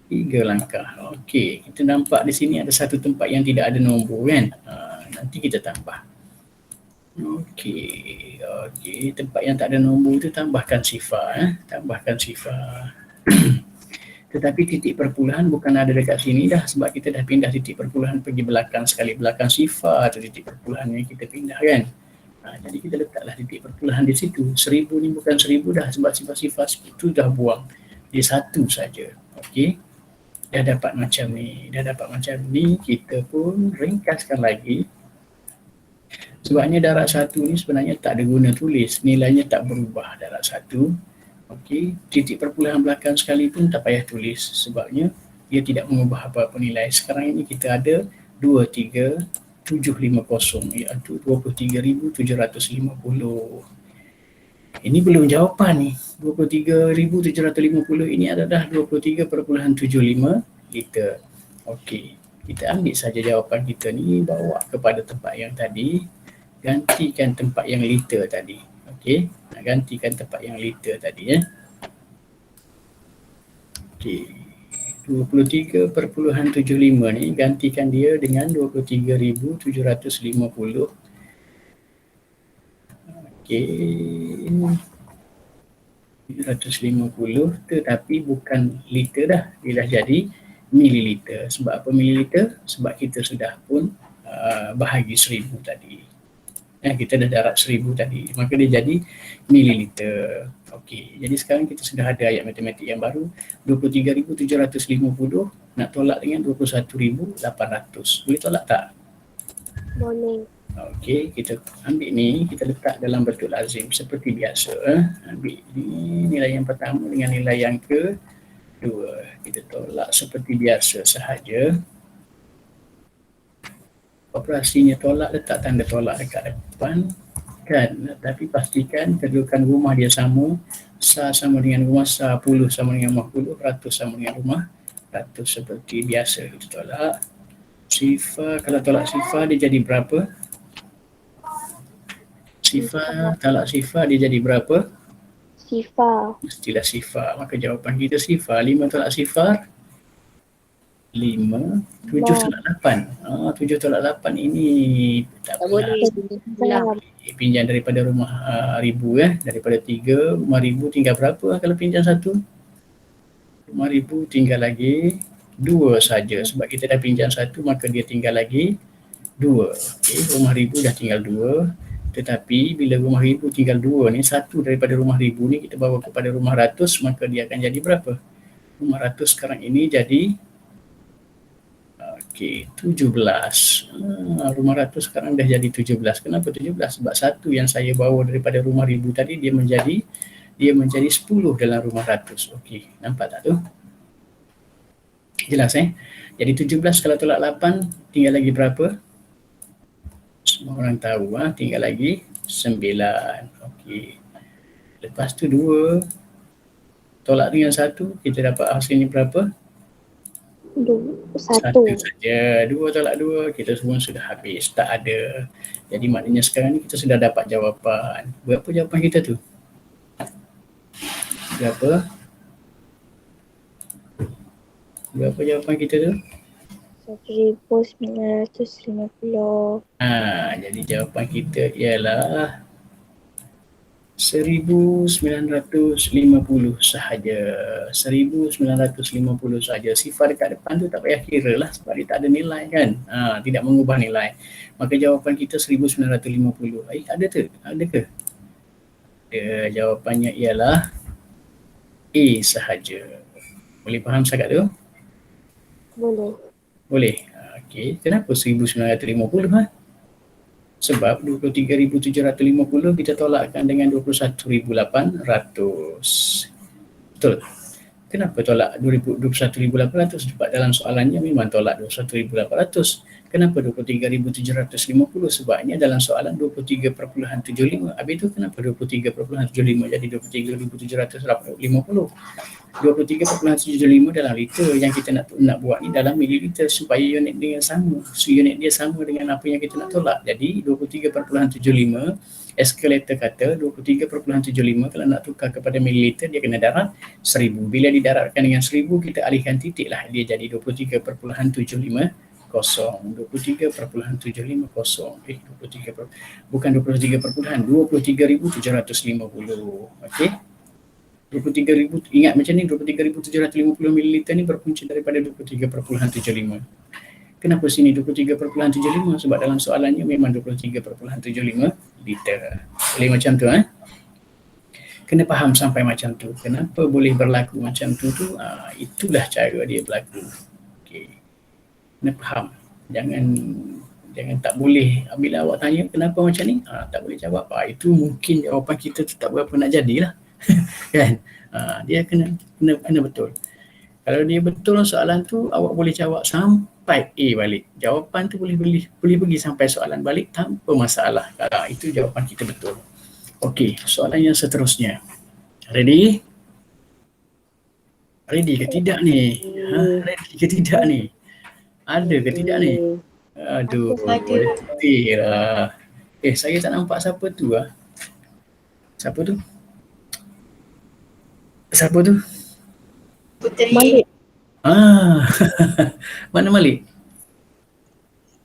3 langkah. Okey, kita nampak di sini ada satu tempat yang tidak ada nombor kan. Nanti kita tambah. Okey, tempat yang tak ada nombor tu tambahkan sifar. Tambahkan sifar. Tetapi titik perpuluhan bukan ada dekat sini dah sebab kita dah pindah titik perpuluhan pergi belakang sekali. Belakang sifar tu titik perpuluhan yang kita pindah kan. Jadi kita letaklah titik perpuluhan di situ. 1000 ni bukan 1000 dah sebab sifar-sifar itu dah buang. Dia 1 saja. Okey. Dah dapat macam ni. Kita pun ringkaskan lagi. Sebabnya darat 1 ni sebenarnya tak ada guna tulis. Nilainya tak berubah darat 1. Okey. Titik perpuluhan belakang sekalipun tak payah tulis. Sebabnya dia tidak mengubah apa-apa nilai. Sekarang ini kita ada 23,750 iaitu 23,750. Ini belum jawapan ni. 23,750 ini adalah 23.75 liter. Okey, kita ambil saja jawapan kita ni, bawa kepada tempat yang tadi, gantikan tempat yang liter tadi. Okey, nak gantikan tempat yang liter tadi ya. Okey. 23.75 ni gantikan dia dengan 23,750. Okey. 750 tetapi bukan liter dah. Dia dah jadi mililiter. Sebab apa mililiter? Sebab kita sudah pun bahagi 1000 tadi. Kita dah darat 1000 tadi. Maka dia jadi mililiter. Okey, jadi sekarang kita sudah ada ayat matematik yang baru. 23,750 nak tolak dengan 21,800. Boleh tolak tak? Boleh. Okey, kita ambil ni, kita letak dalam bentuk lazim seperti biasa. Ambil ni nilai yang pertama dengan nilai yang kedua. Kita tolak seperti biasa sahaja. Operasinya tolak, letak tanda tolak dekat depan. Kan, tapi pastikan kedudukan rumah dia sama. Sa sama dengan rumah sa, puluh sama dengan rumah puluh, ratus sama dengan rumah ratus seperti biasa. Kita tolak sifar, kalau tolak sifar dia jadi berapa? Sifar, tolak sifar dia jadi berapa? Sifar. Mestilah sifar, maka jawapan kita sifar. 5 tolak sifar 5, 7 tolak 8. 7 tolak 8 ini tak boleh. Pinjam daripada rumah 1000 daripada 3, rumah 1000 tinggal berapa kalau pinjam 1? Rumah 1000 tinggal lagi 2 saja sebab kita dah pinjam 1 maka dia tinggal lagi 2. Okey, rumah 1000 dah tinggal 2. Tetapi bila rumah 1000 tinggal 2 ni, 1 daripada rumah 1000 ni kita bawa kepada rumah 100 maka dia akan jadi berapa? Rumah 100 sekarang ini jadi okey, 17. Rumah 100 sekarang dah jadi 17. Kenapa 17? Sebab 1 yang saya bawa daripada rumah 1000 tadi dia menjadi 10 dalam rumah 100. Okey, nampak tak tu? Jelas Jadi 17 kalau tolak 8 tinggal lagi berapa? Semua orang tahu tinggal lagi 9. Okey. Lepas tu 2 tolak dengan 1 kita dapat hasilnya berapa? 1 saja. 2 tolak 2 kita semua sudah habis, tak ada. Jadi maknanya sekarang ni kita sudah dapat jawapan. Berapa jawapan kita tu? Berapa jawapan kita tu? 1950. Jadi jawapan kita ialah 1950 sahaja. 1950 sahaja. Sifar dekat depan tu tak payah kira lah sebab dia tak ada nilai kan. Tidak mengubah nilai. Maka jawapan kita 1950. Ada tu? Ada ke? Jawapannya ialah A sahaja. Boleh faham sangat tu? Boleh. Boleh. Okey, kenapa 1950 ha? Sebab 23,750 kita tolakkan dengan 21,800. Betul. Kenapa tolak 21,800? Sebab dalam soalannya memang tolak 21,800. Kenapa 23,750? Sebabnya dalam soalan 23.75. Habis tu kenapa 23.75 jadi 23,750? 23.75 dalam liter, yang kita nak buat ni dalam mililiter supaya unit dia sama. So, unit dia sama dengan apa yang kita nak tolak. Jadi 23.75, eskalator kata 23.75 kalau nak tukar kepada mililiter dia kena darat 1000. Bila didaratkan dengan 1000 kita alihkan titik lah, dia jadi 23.75 23.750 bukan 23.750. Okey, 23,000, ingat macam ni, 23,750 ml ni berpunca daripada 23.75. Kenapa sini 23.75? Sebab dalam soalannya memang 23.75 liter. Boleh macam tu Kena faham sampai macam tu. Kenapa boleh berlaku macam tu itulah cara dia berlaku. Okey. Kena faham. Jangan tak boleh bila awak tanya kenapa macam ni, tak boleh jawab. Itu mungkin jawapan kita tu tak berapa nak jadilah. Kan? Dia kena betul. Kalau dia betul soalan tu, awak boleh jawab sampai A balik. Jawapan tu boleh pergi sampai soalan balik tanpa masalah. Itu jawapan kita betul. Okey, soalan yang seterusnya. Ready? Ready ke tidak ni? Ready ke tidak ni? Ada ke tidak ni? Aduh, betul lah. Saya tak nampak siapa tu Siapa tu? Siapa tu? Puteri. Malik. Mana Malik?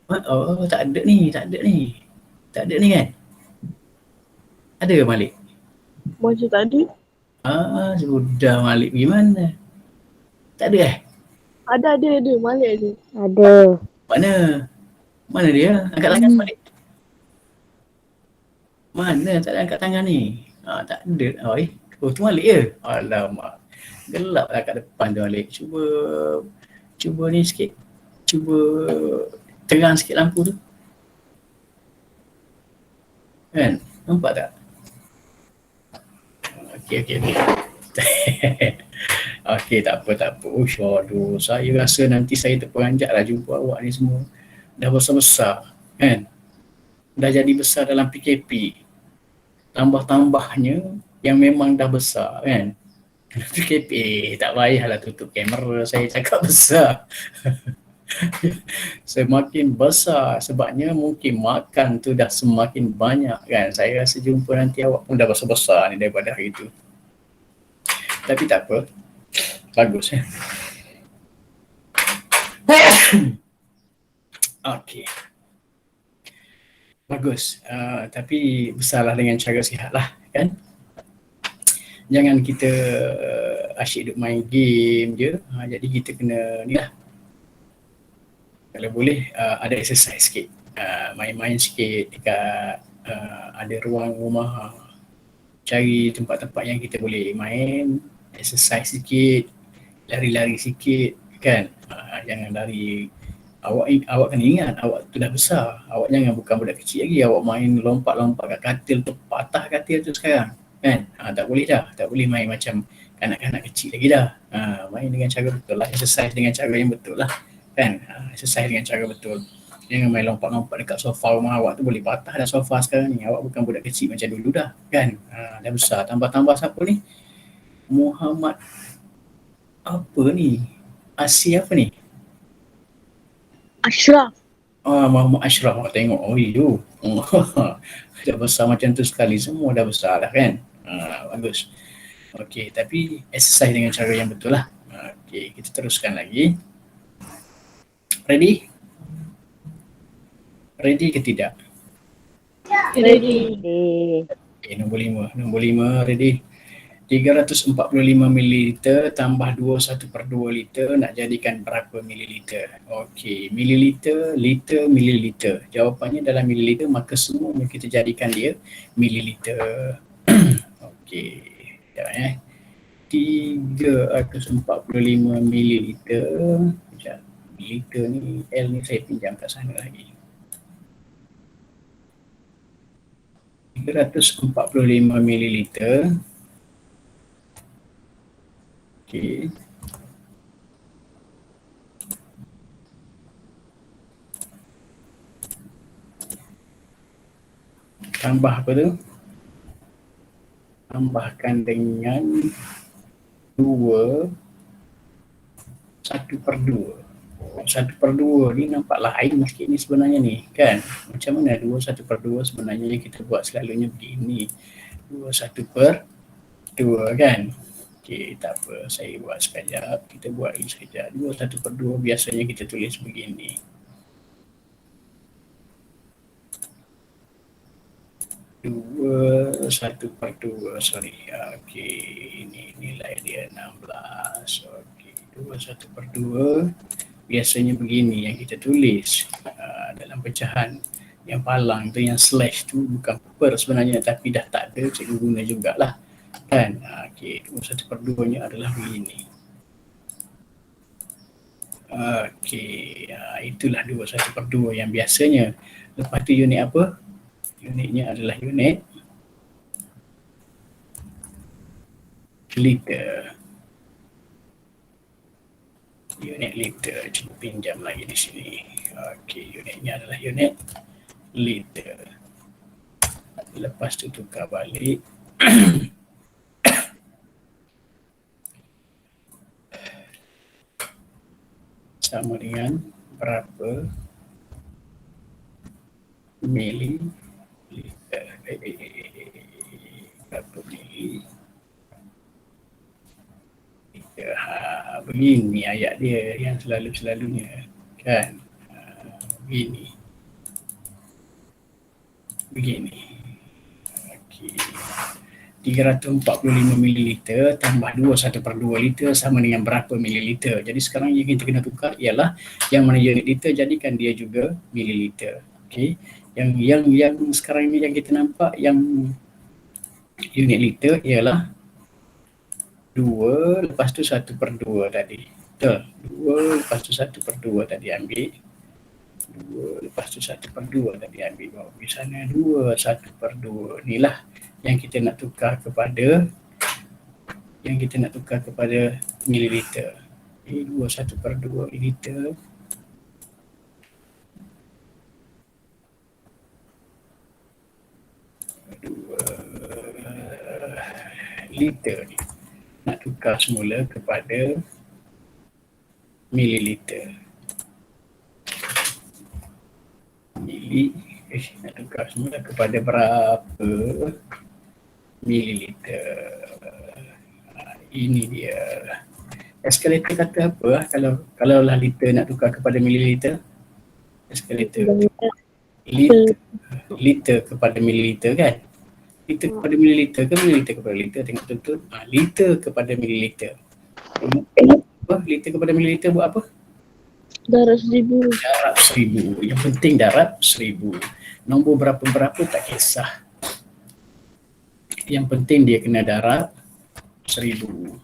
Oh, tak ada ni kan? Ada ke Malik? Macam tak ada. Sudah Malik pergi mana? Tak ada Ada. Malik ada. Ada. Mana dia? Angkat tangan Malik. Mana? Tak ada angkat tangan ni. Tak ada. Oh, tu Malik ke? Alamak. Gelap lah kat depan tu Malik. Cuba ni sikit. Cuba terang sikit lampu tu. Kan? Nampak tak? Okey. Okey, tak apa. Aduh, saya rasa nanti saya terperanjat lah jumpa awak ni semua. Dah besar-besar, kan? Dah jadi besar dalam PKP. Tambah-tambahnya yang memang dah besar, kan? PKP, tak payahlah tutup kamera, saya cakap besar. Semakin besar sebabnya mungkin makan tu dah semakin banyak, kan? Saya rasa jumpa nanti awak pun dah besar-besar ni daripada hari tu. Tapi tak apa, bagus Okey, bagus. Tapi besarlah dengan cara sihat lah, kan? Jangan kita asyik duk main game je. Jadi kita kena ni lah, kalau boleh ada exercise sikit, main-main sikit dekat ada ruang rumah, cari tempat-tempat yang kita boleh main, exercise sikit, lari-lari sikit, kan? Jangan lari. Awak kena ingat awak tu dah besar. Awak jangan bukan budak kecil lagi. Awak main lompat-lompat kat katil tu, patah katil tu sekarang, kan? Tak boleh dah. Tak boleh main macam kanak-kanak kecil lagi dah. Main dengan cara betul lah, exercise dengan cara yang betul lah, kan? Exercise dengan cara betul. Jangan main lompat-lompat dekat sofa rumah awak tu, boleh patah dah sofa sekarang ni. Awak bukan budak kecil macam dulu dah, kan? Dah besar. Tambah-tambah siapa ni? Muhammad apa ni? Apa ni? Ashraf. Muhammad Ashraf, awak tengok. Dah besar macam tu sekali. Semua dah besar dah, kan? Bagus. Okey, tapi exercise dengan cara yang betul lah. Okey, kita teruskan lagi. Ready? Ready ke tidak? Ready. Okay, nombor 5, ready? 345 ml tambah 21/2 liter nak jadikan berapa mililiter? Okey, mililiter, liter, mililiter. Jawapannya dalam mililiter, maka semuanya kita jadikan dia mililiter. Okey. Sekejap 345 mililiter. Sekejap. Liter ni, L ni saya pinjam kat sana lagi. 345 mililiter. Okey. Tambah apa tu? Tambahkan dengan 1/2. 1/2 ni nampak lain sikit ni sebenarnya ni kan. Macam mana 1/2 sebenarnya yang kita buat selalunya begini. 1/2 kan. Okey, tak apa, saya buat sekejap. Kita buat lagi sekejap. 1/2 biasanya kita tulis begini. 1/2, sorry. Okey, ini nilai dia 16. Okey, 1/2 biasanya begini yang kita tulis dalam pecahan. Yang palang tu, yang slash tu bukan per sebenarnya, tapi dah tak ada, cikgu guna jugalah kan. Okey, 1/2 nya adalah begini. Okey, itulah 1/2 yang biasanya. Lepas tu unit apa? Unitnya adalah unit liter. Unit liter. Cuba pinjam lagi di sini. Okey, unitnya adalah unit liter. Lepas tu tukar balik. Sama dengan berapa mili berapa mili. Begini ayat dia yang selalunya kan. Begini. Okey. 345 mililiter tambah 1/2 liter sama dengan berapa mililiter. Jadi sekarang yang kita kena tukar ialah yang mana unit liter, jadikan dia juga mililiter. Okey. Yang sekarang ni yang kita nampak yang unit liter ialah 2 lepas tu 1/2 tadi. Betul. 2 lepas tu 1/2 tadi ambil. 2 lepas tu 1/2 tadi ambil. Bawa pergi sana 2 1/2. Inilah yang kita nak tukar kepada mililiter. Ini 2 1/2 mililiter. Liter ni nak tukar semula kepada mililiter. Nak tukar semula kepada berapa mililiter. Ini dia. Eskalator kata apa kalau lah liter nak tukar kepada mililiter? Eskalator liter kepada mililiter kan? Liter kepada mililiter ke mililiter kepada liter? Tengok betul-betul. Liter kepada mililiter. Liter kepada mililiter buat apa? Darab 1000. Darab 1000. Yang penting darab 1000. Nombor berapa-berapa tak kisah. Yang penting dia kena darab 1000.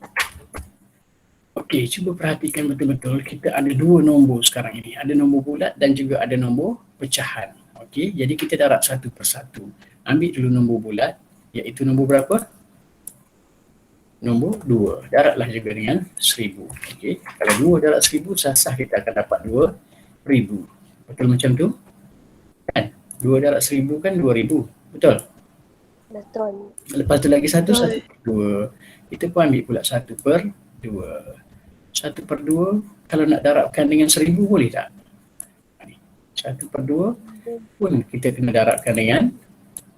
Okey, cuba perhatikan betul-betul. Kita ada dua nombor sekarang ini. Ada nombor bulat dan juga ada nombor pecahan. Okey, jadi kita darab satu persatu. Ambil dulu nombor bulat, iaitu nombor berapa? Nombor 2. Darablah juga dengan 1000. Okey, kalau 2 darab 1000, sah-sah kita akan dapat 2000. Betul macam tu? Kan? 2 darab 1000 kan 2000. Betul? Betul. Lepas tu lagi 1/2. Kita pun ambil pula 1/2. 1/2 kalau nak darabkan dengan 1000 boleh tak? 1/2 pun kita kena darabkan dengan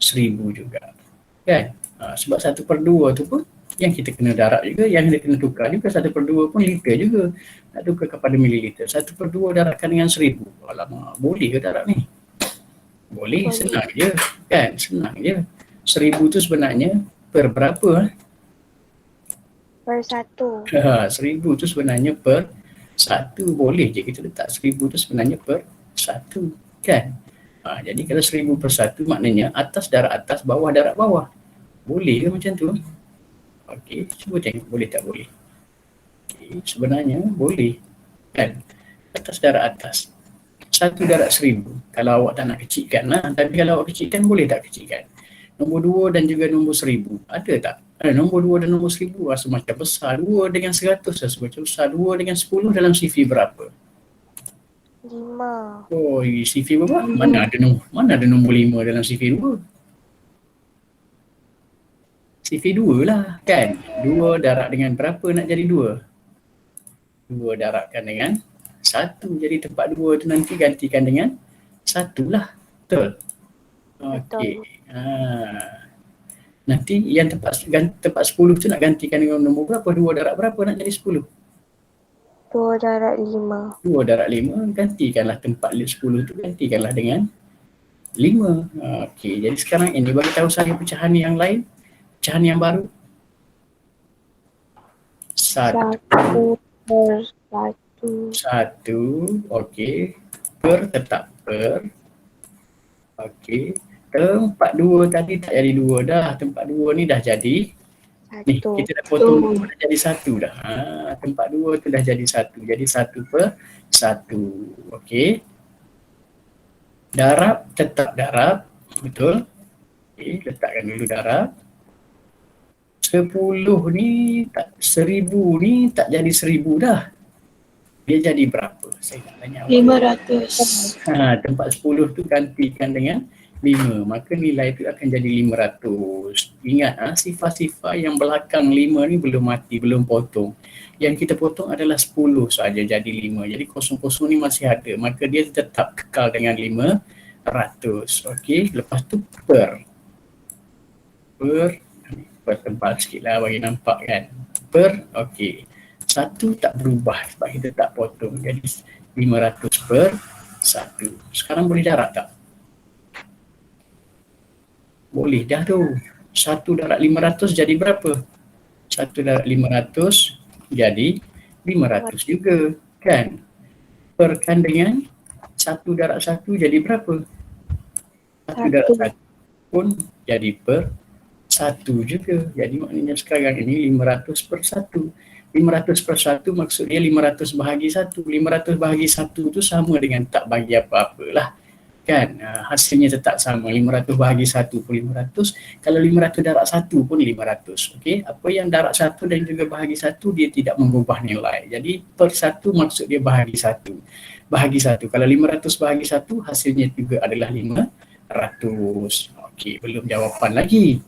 1000 juga. Kan? Sebab 1/2 tu pun yang kita kena darab juga, yang kita kena tukar juga 1/2 pun liter juga. Nak tukar kepada mililiter. 1/2 darabkan dengan 1000. Alamak, boleh ke darab ni? Boleh, senang je. Kan? Senang je. 1000 tu sebenarnya per berapa? Per 1. 1000 tu sebenarnya per 1. Boleh je kita letak 1000 tu sebenarnya per 1. Kan? Jadi kalau 1000 per 1 maknanya atas darab atas, bawah darab bawah. Boleh ke macam tu? Okey, cuba tengok boleh tak boleh. Okey, sebenarnya boleh. Kan? Atas darab atas. 1/1000. Kalau awak tak nak kecilkan lah. Tapi kalau awak kecilkan, boleh tak kecilkan? Nombor 2 dan juga nombor 1000. Ada tak? Nombor 2 dan nombor 1000 rasa macam besar. 2 dengan 100 rasa macam besar. 2 dengan 10 dalam CV berapa? 5. Oh, CV berapa? Mana ada nombor 5 dalam CV 2? CV 2 lah kan? 2 darab dengan berapa nak jadi 2? 2 darabkan dengan 1. Jadi tempat 2 tu nanti gantikan dengan 1 lah. Betul? Okey. Nanti yang tempat 10 tu nak gantikan dengan nombor berapa? 2 darab berapa nak jadi 10? 2 darab 5. 2 darab 5, gantikanlah tempat 10 tu, gantikanlah dengan 5. Okey, jadi sekarang ini bagi tahu saya pecahan yang lain, pecahan yang baru. 1 per 1. 1, okey. Per tetap per. Okey. Tempat 2 tadi tak jadi 2 dah. Tempat 2 ni dah jadi. Ni, 1. kita dah potong 2 dah jadi 1 dah. Tempat 2 tu dah jadi 1. Jadi 1 per 1. Okey. Darab tetap darab. Betul? Okey, letakkan dulu darab. 10 ni, 1000 ni tak jadi 1000 dah. Dia jadi berapa? Saya nak tanya awak. 500. Tempat 10 tu gantikan dengan 5. Maka nilai tu akan jadi 500. Ingat sifar-sifar yang belakang 5 ni belum mati, belum potong. Yang kita potong adalah 10 saja jadi 5. Jadi kosong-kosong ni masih ada. Maka dia tetap kekal dengan 500. Okey, lepas tu per tebal sikit lah bagi nampak kan. Per, okey. 1 tak berubah sebab kita tak potong. Jadi 500 per 1. Sekarang boleh darab tak? Boleh dah tu. 1 darab 500 jadi berapa? 1 darab 500 jadi 500 juga kan? Perkan dengan 1 darab 1 jadi berapa? 1 darab 1 pun jadi per 1 juga. Jadi maknanya sekarang ini 500 per 1. 500 per 1 maksudnya 500 bahagi 1. 500 bahagi 1 tu sama dengan tak bagi apa-apa lah. Kan? Hasilnya tetap sama. 500 bahagi 1 pun 500. Kalau 500 darab 1 pun 500. Okey? Apa yang darab 1 dan juga bahagi 1 dia tidak mengubah nilai. Jadi per 1 maksud dia bahagi 1. Bahagi 1. Kalau 500 bahagi 1 hasilnya juga adalah 500. Okey, belum jawapan lagi.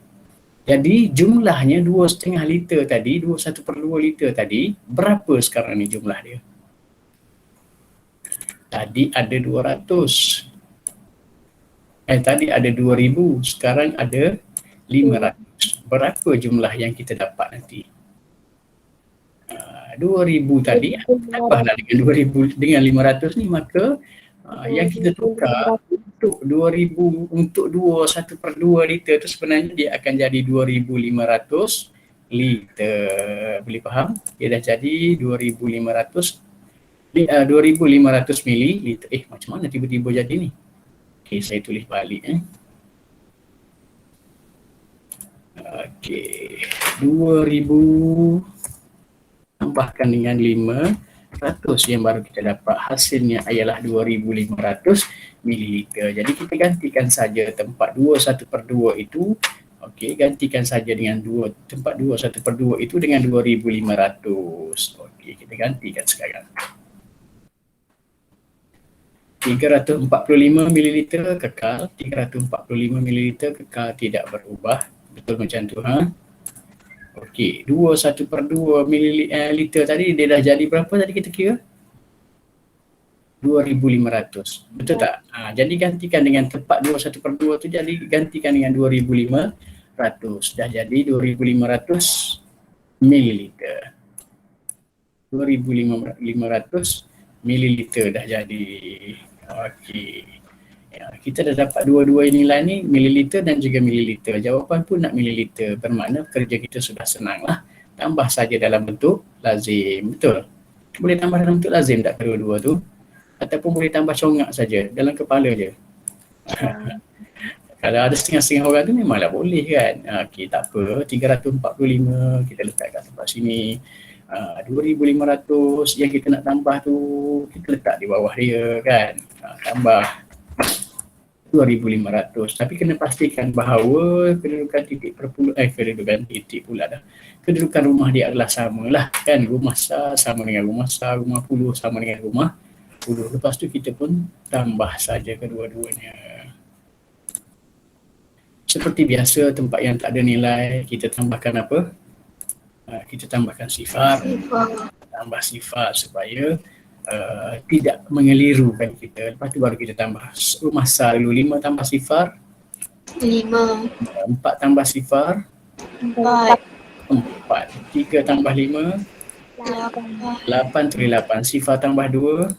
Jadi jumlahnya 2,5 liter tadi, 1/2 liter tadi, berapa sekarang ni jumlah dia? Tadi ada 200. Tadi ada 2,000, sekarang ada 500. Berapa jumlah yang kita dapat nanti? 2,000 tadi, tambahlah dengan 2,000 dengan 500 ni, maka yang kita tukar untuk 2,000 untuk 1/2 liter tu sebenarnya dia akan jadi 2,500 liter. Boleh faham? Dia dah jadi 2,500 mililiter. Macam mana tiba-tiba jadi ni? Okey, saya tulis balik Okey, 2,000 tambahkan dengan 500 yang baru kita dapat, hasilnya ialah 2,500 mililiter. Jadi kita gantikan saja tempat 2 1/2 itu. Okey, gantikan saja dengan tempat 2 1/2 itu dengan 2,500. Okey, kita gantikan sekarang. 345 mililiter kekal, 345 mililiter kekal, tidak berubah. Betul macam tu Okey, 2 1/2 mililiter tadi dia dah jadi berapa tadi kita kira? 2,500. Betul tak? Jadi gantikan dengan tempat 2 1/2 tu, jadi gantikan dengan 2,500. Dah jadi 2,500 mililiter. 2,500 mililiter dah jadi. Okey. Kita dah dapat dua-dua nilai ni, mililiter dan juga mililiter. Jawapan pun nak mililiter, bermakna kerja kita sudah senang lah. Tambah saja dalam bentuk lazim. Betul? Boleh tambah dalam bentuk lazim tak kedua-dua tu? Ataupun boleh tambah congak saja dalam kepala je. Kalau ada setengah-setengah orang tu memanglah boleh kan. Okey, tak apa. 345 kita letak kat tempat sini. 2,500 yang kita nak tambah tu kita letak di bawah dia kan. Tambah 2,500. Tapi kena pastikan bahawa kedudukan titik kedudukan titik pula dah. Kedudukan rumah dia adalah sama lah kan. Rumah sar sama dengan rumah sar, rumah puluh sama dengan rumah puluh. Lepas tu kita pun tambah saja kedua-duanya. Seperti biasa tempat yang tak ada nilai kita tambahkan apa? Kita tambahkan sifar. Tambah sifar supaya tidak mengelirukan kita. Lepas tu baru kita tambah rumah sar dulu. 5 tambah sifar 5. 4 tambah sifar 4. 4. 3 tambah 5 8. 8 tu 8. Sifar tambah 2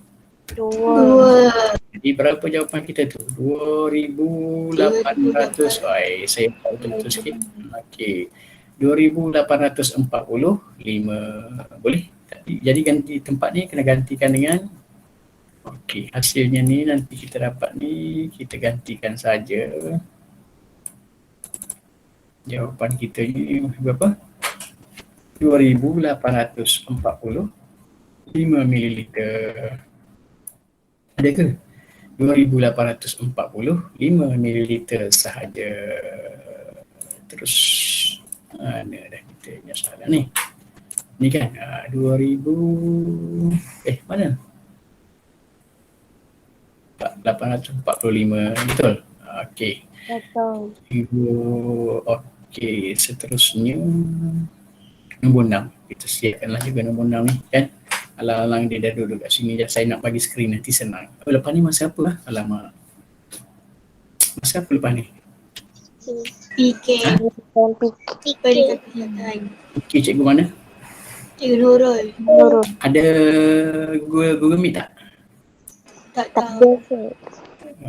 2. Jadi berapa jawapan kita tu? 2,800. Saya tahu betul sikit. Okey. 2,845. Boleh? Jadi ganti tempat ni kena gantikan dengan okey, hasilnya ni nanti kita dapat ni kita gantikan saja. Jawapan kita ni berapa? 2,845 mililiter. Ada ke? 2,845 mililiter sahaja. Terus mana dah kita punya soalan ni? Ni kan 2,000 mana? 845 betul? Okey. Betul. Okey, seterusnya nombor 6. Kita siapkanlah juga nombor 6 ni kan. Alang-alang dia dah duduk kat sini je. Saya nak bagi skrin nanti senang. Lepas ni masa apa lah? Alamak. Masa apa lepas ni? PK. Pendidikan kesihatan. Okey, cikgu mana? Cikgu Nurul. Nurul. Ada Google Meet tak? Tak Tak tahu. biasa.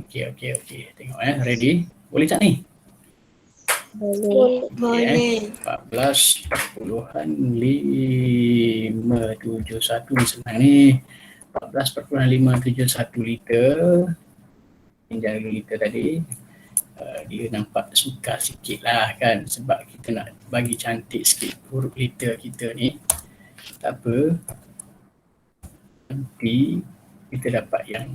Okey. Tengok Ready? Boleh tak ni? Boleh. Boleh. 14,571 senang ni. 14,571 liter. Yang jangan dulu liter tadi. Dia nampak sukar sikit lah kan, sebab kita nak bagi cantik sikit huruf liter kita ni. Tak apa. Nanti kita dapat yang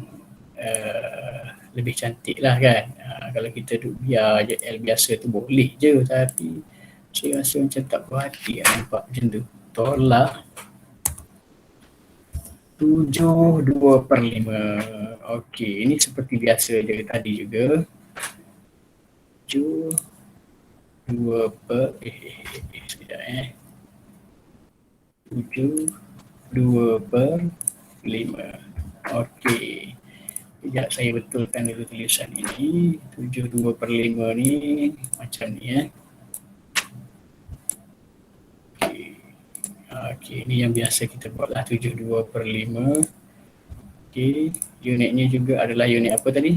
lebih cantik lah kan. Kalau kita duduk biar je L biasa tu boleh je, tapi saya rasa macam tak puas hati nampak macam tu. Tolak 7/2/5. Okey, ini seperti biasa je tadi juga. 7/2/5. Okey. Sekejap saya betulkan dulu tulisan ini. 7/2/5 ni macam ni Okey, ni yang biasa kita buat lah 7/2/5. Okey, unitnya juga adalah unit apa tadi?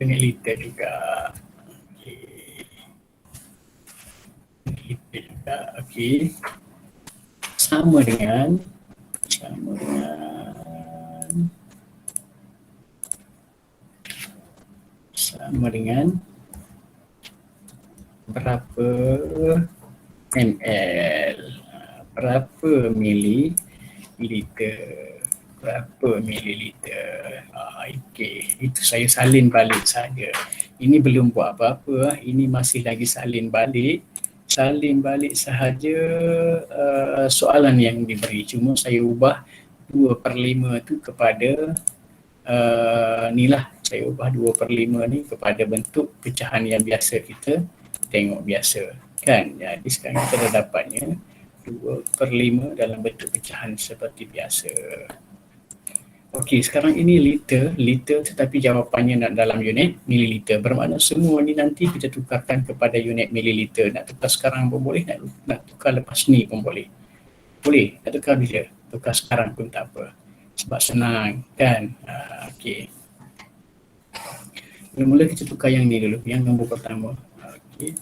Unit liter juga. Okey. Liter juga. Okey. Sama dengan berapa ml, berapa mililiter, okey, itu saya salin balik saja. Ini belum buat apa-apa, ini masih lagi salin balik sahaja soalan yang diberi. Cuma saya ubah 2/5 tu kepada ni lah, saya ubah 2/5 ni kepada bentuk pecahan yang biasa kita tengok biasa kan. Jadi sekarang kita dah dapatnya 2/5 dalam bentuk pecahan seperti biasa. Okey, sekarang ini liter tetapi jawapannya nak dalam unit mililiter. Bermakna semua ni nanti kita tukarkan kepada unit mililiter. Nak tukar sekarang pun boleh, nak tukar lepas ni pun boleh. Boleh, nak tukar bila? Tukar sekarang pun tak apa. Sebab senang kan. Okey. Mula-mula kita tukar yang ni dulu, yang nombor pertama. Okey.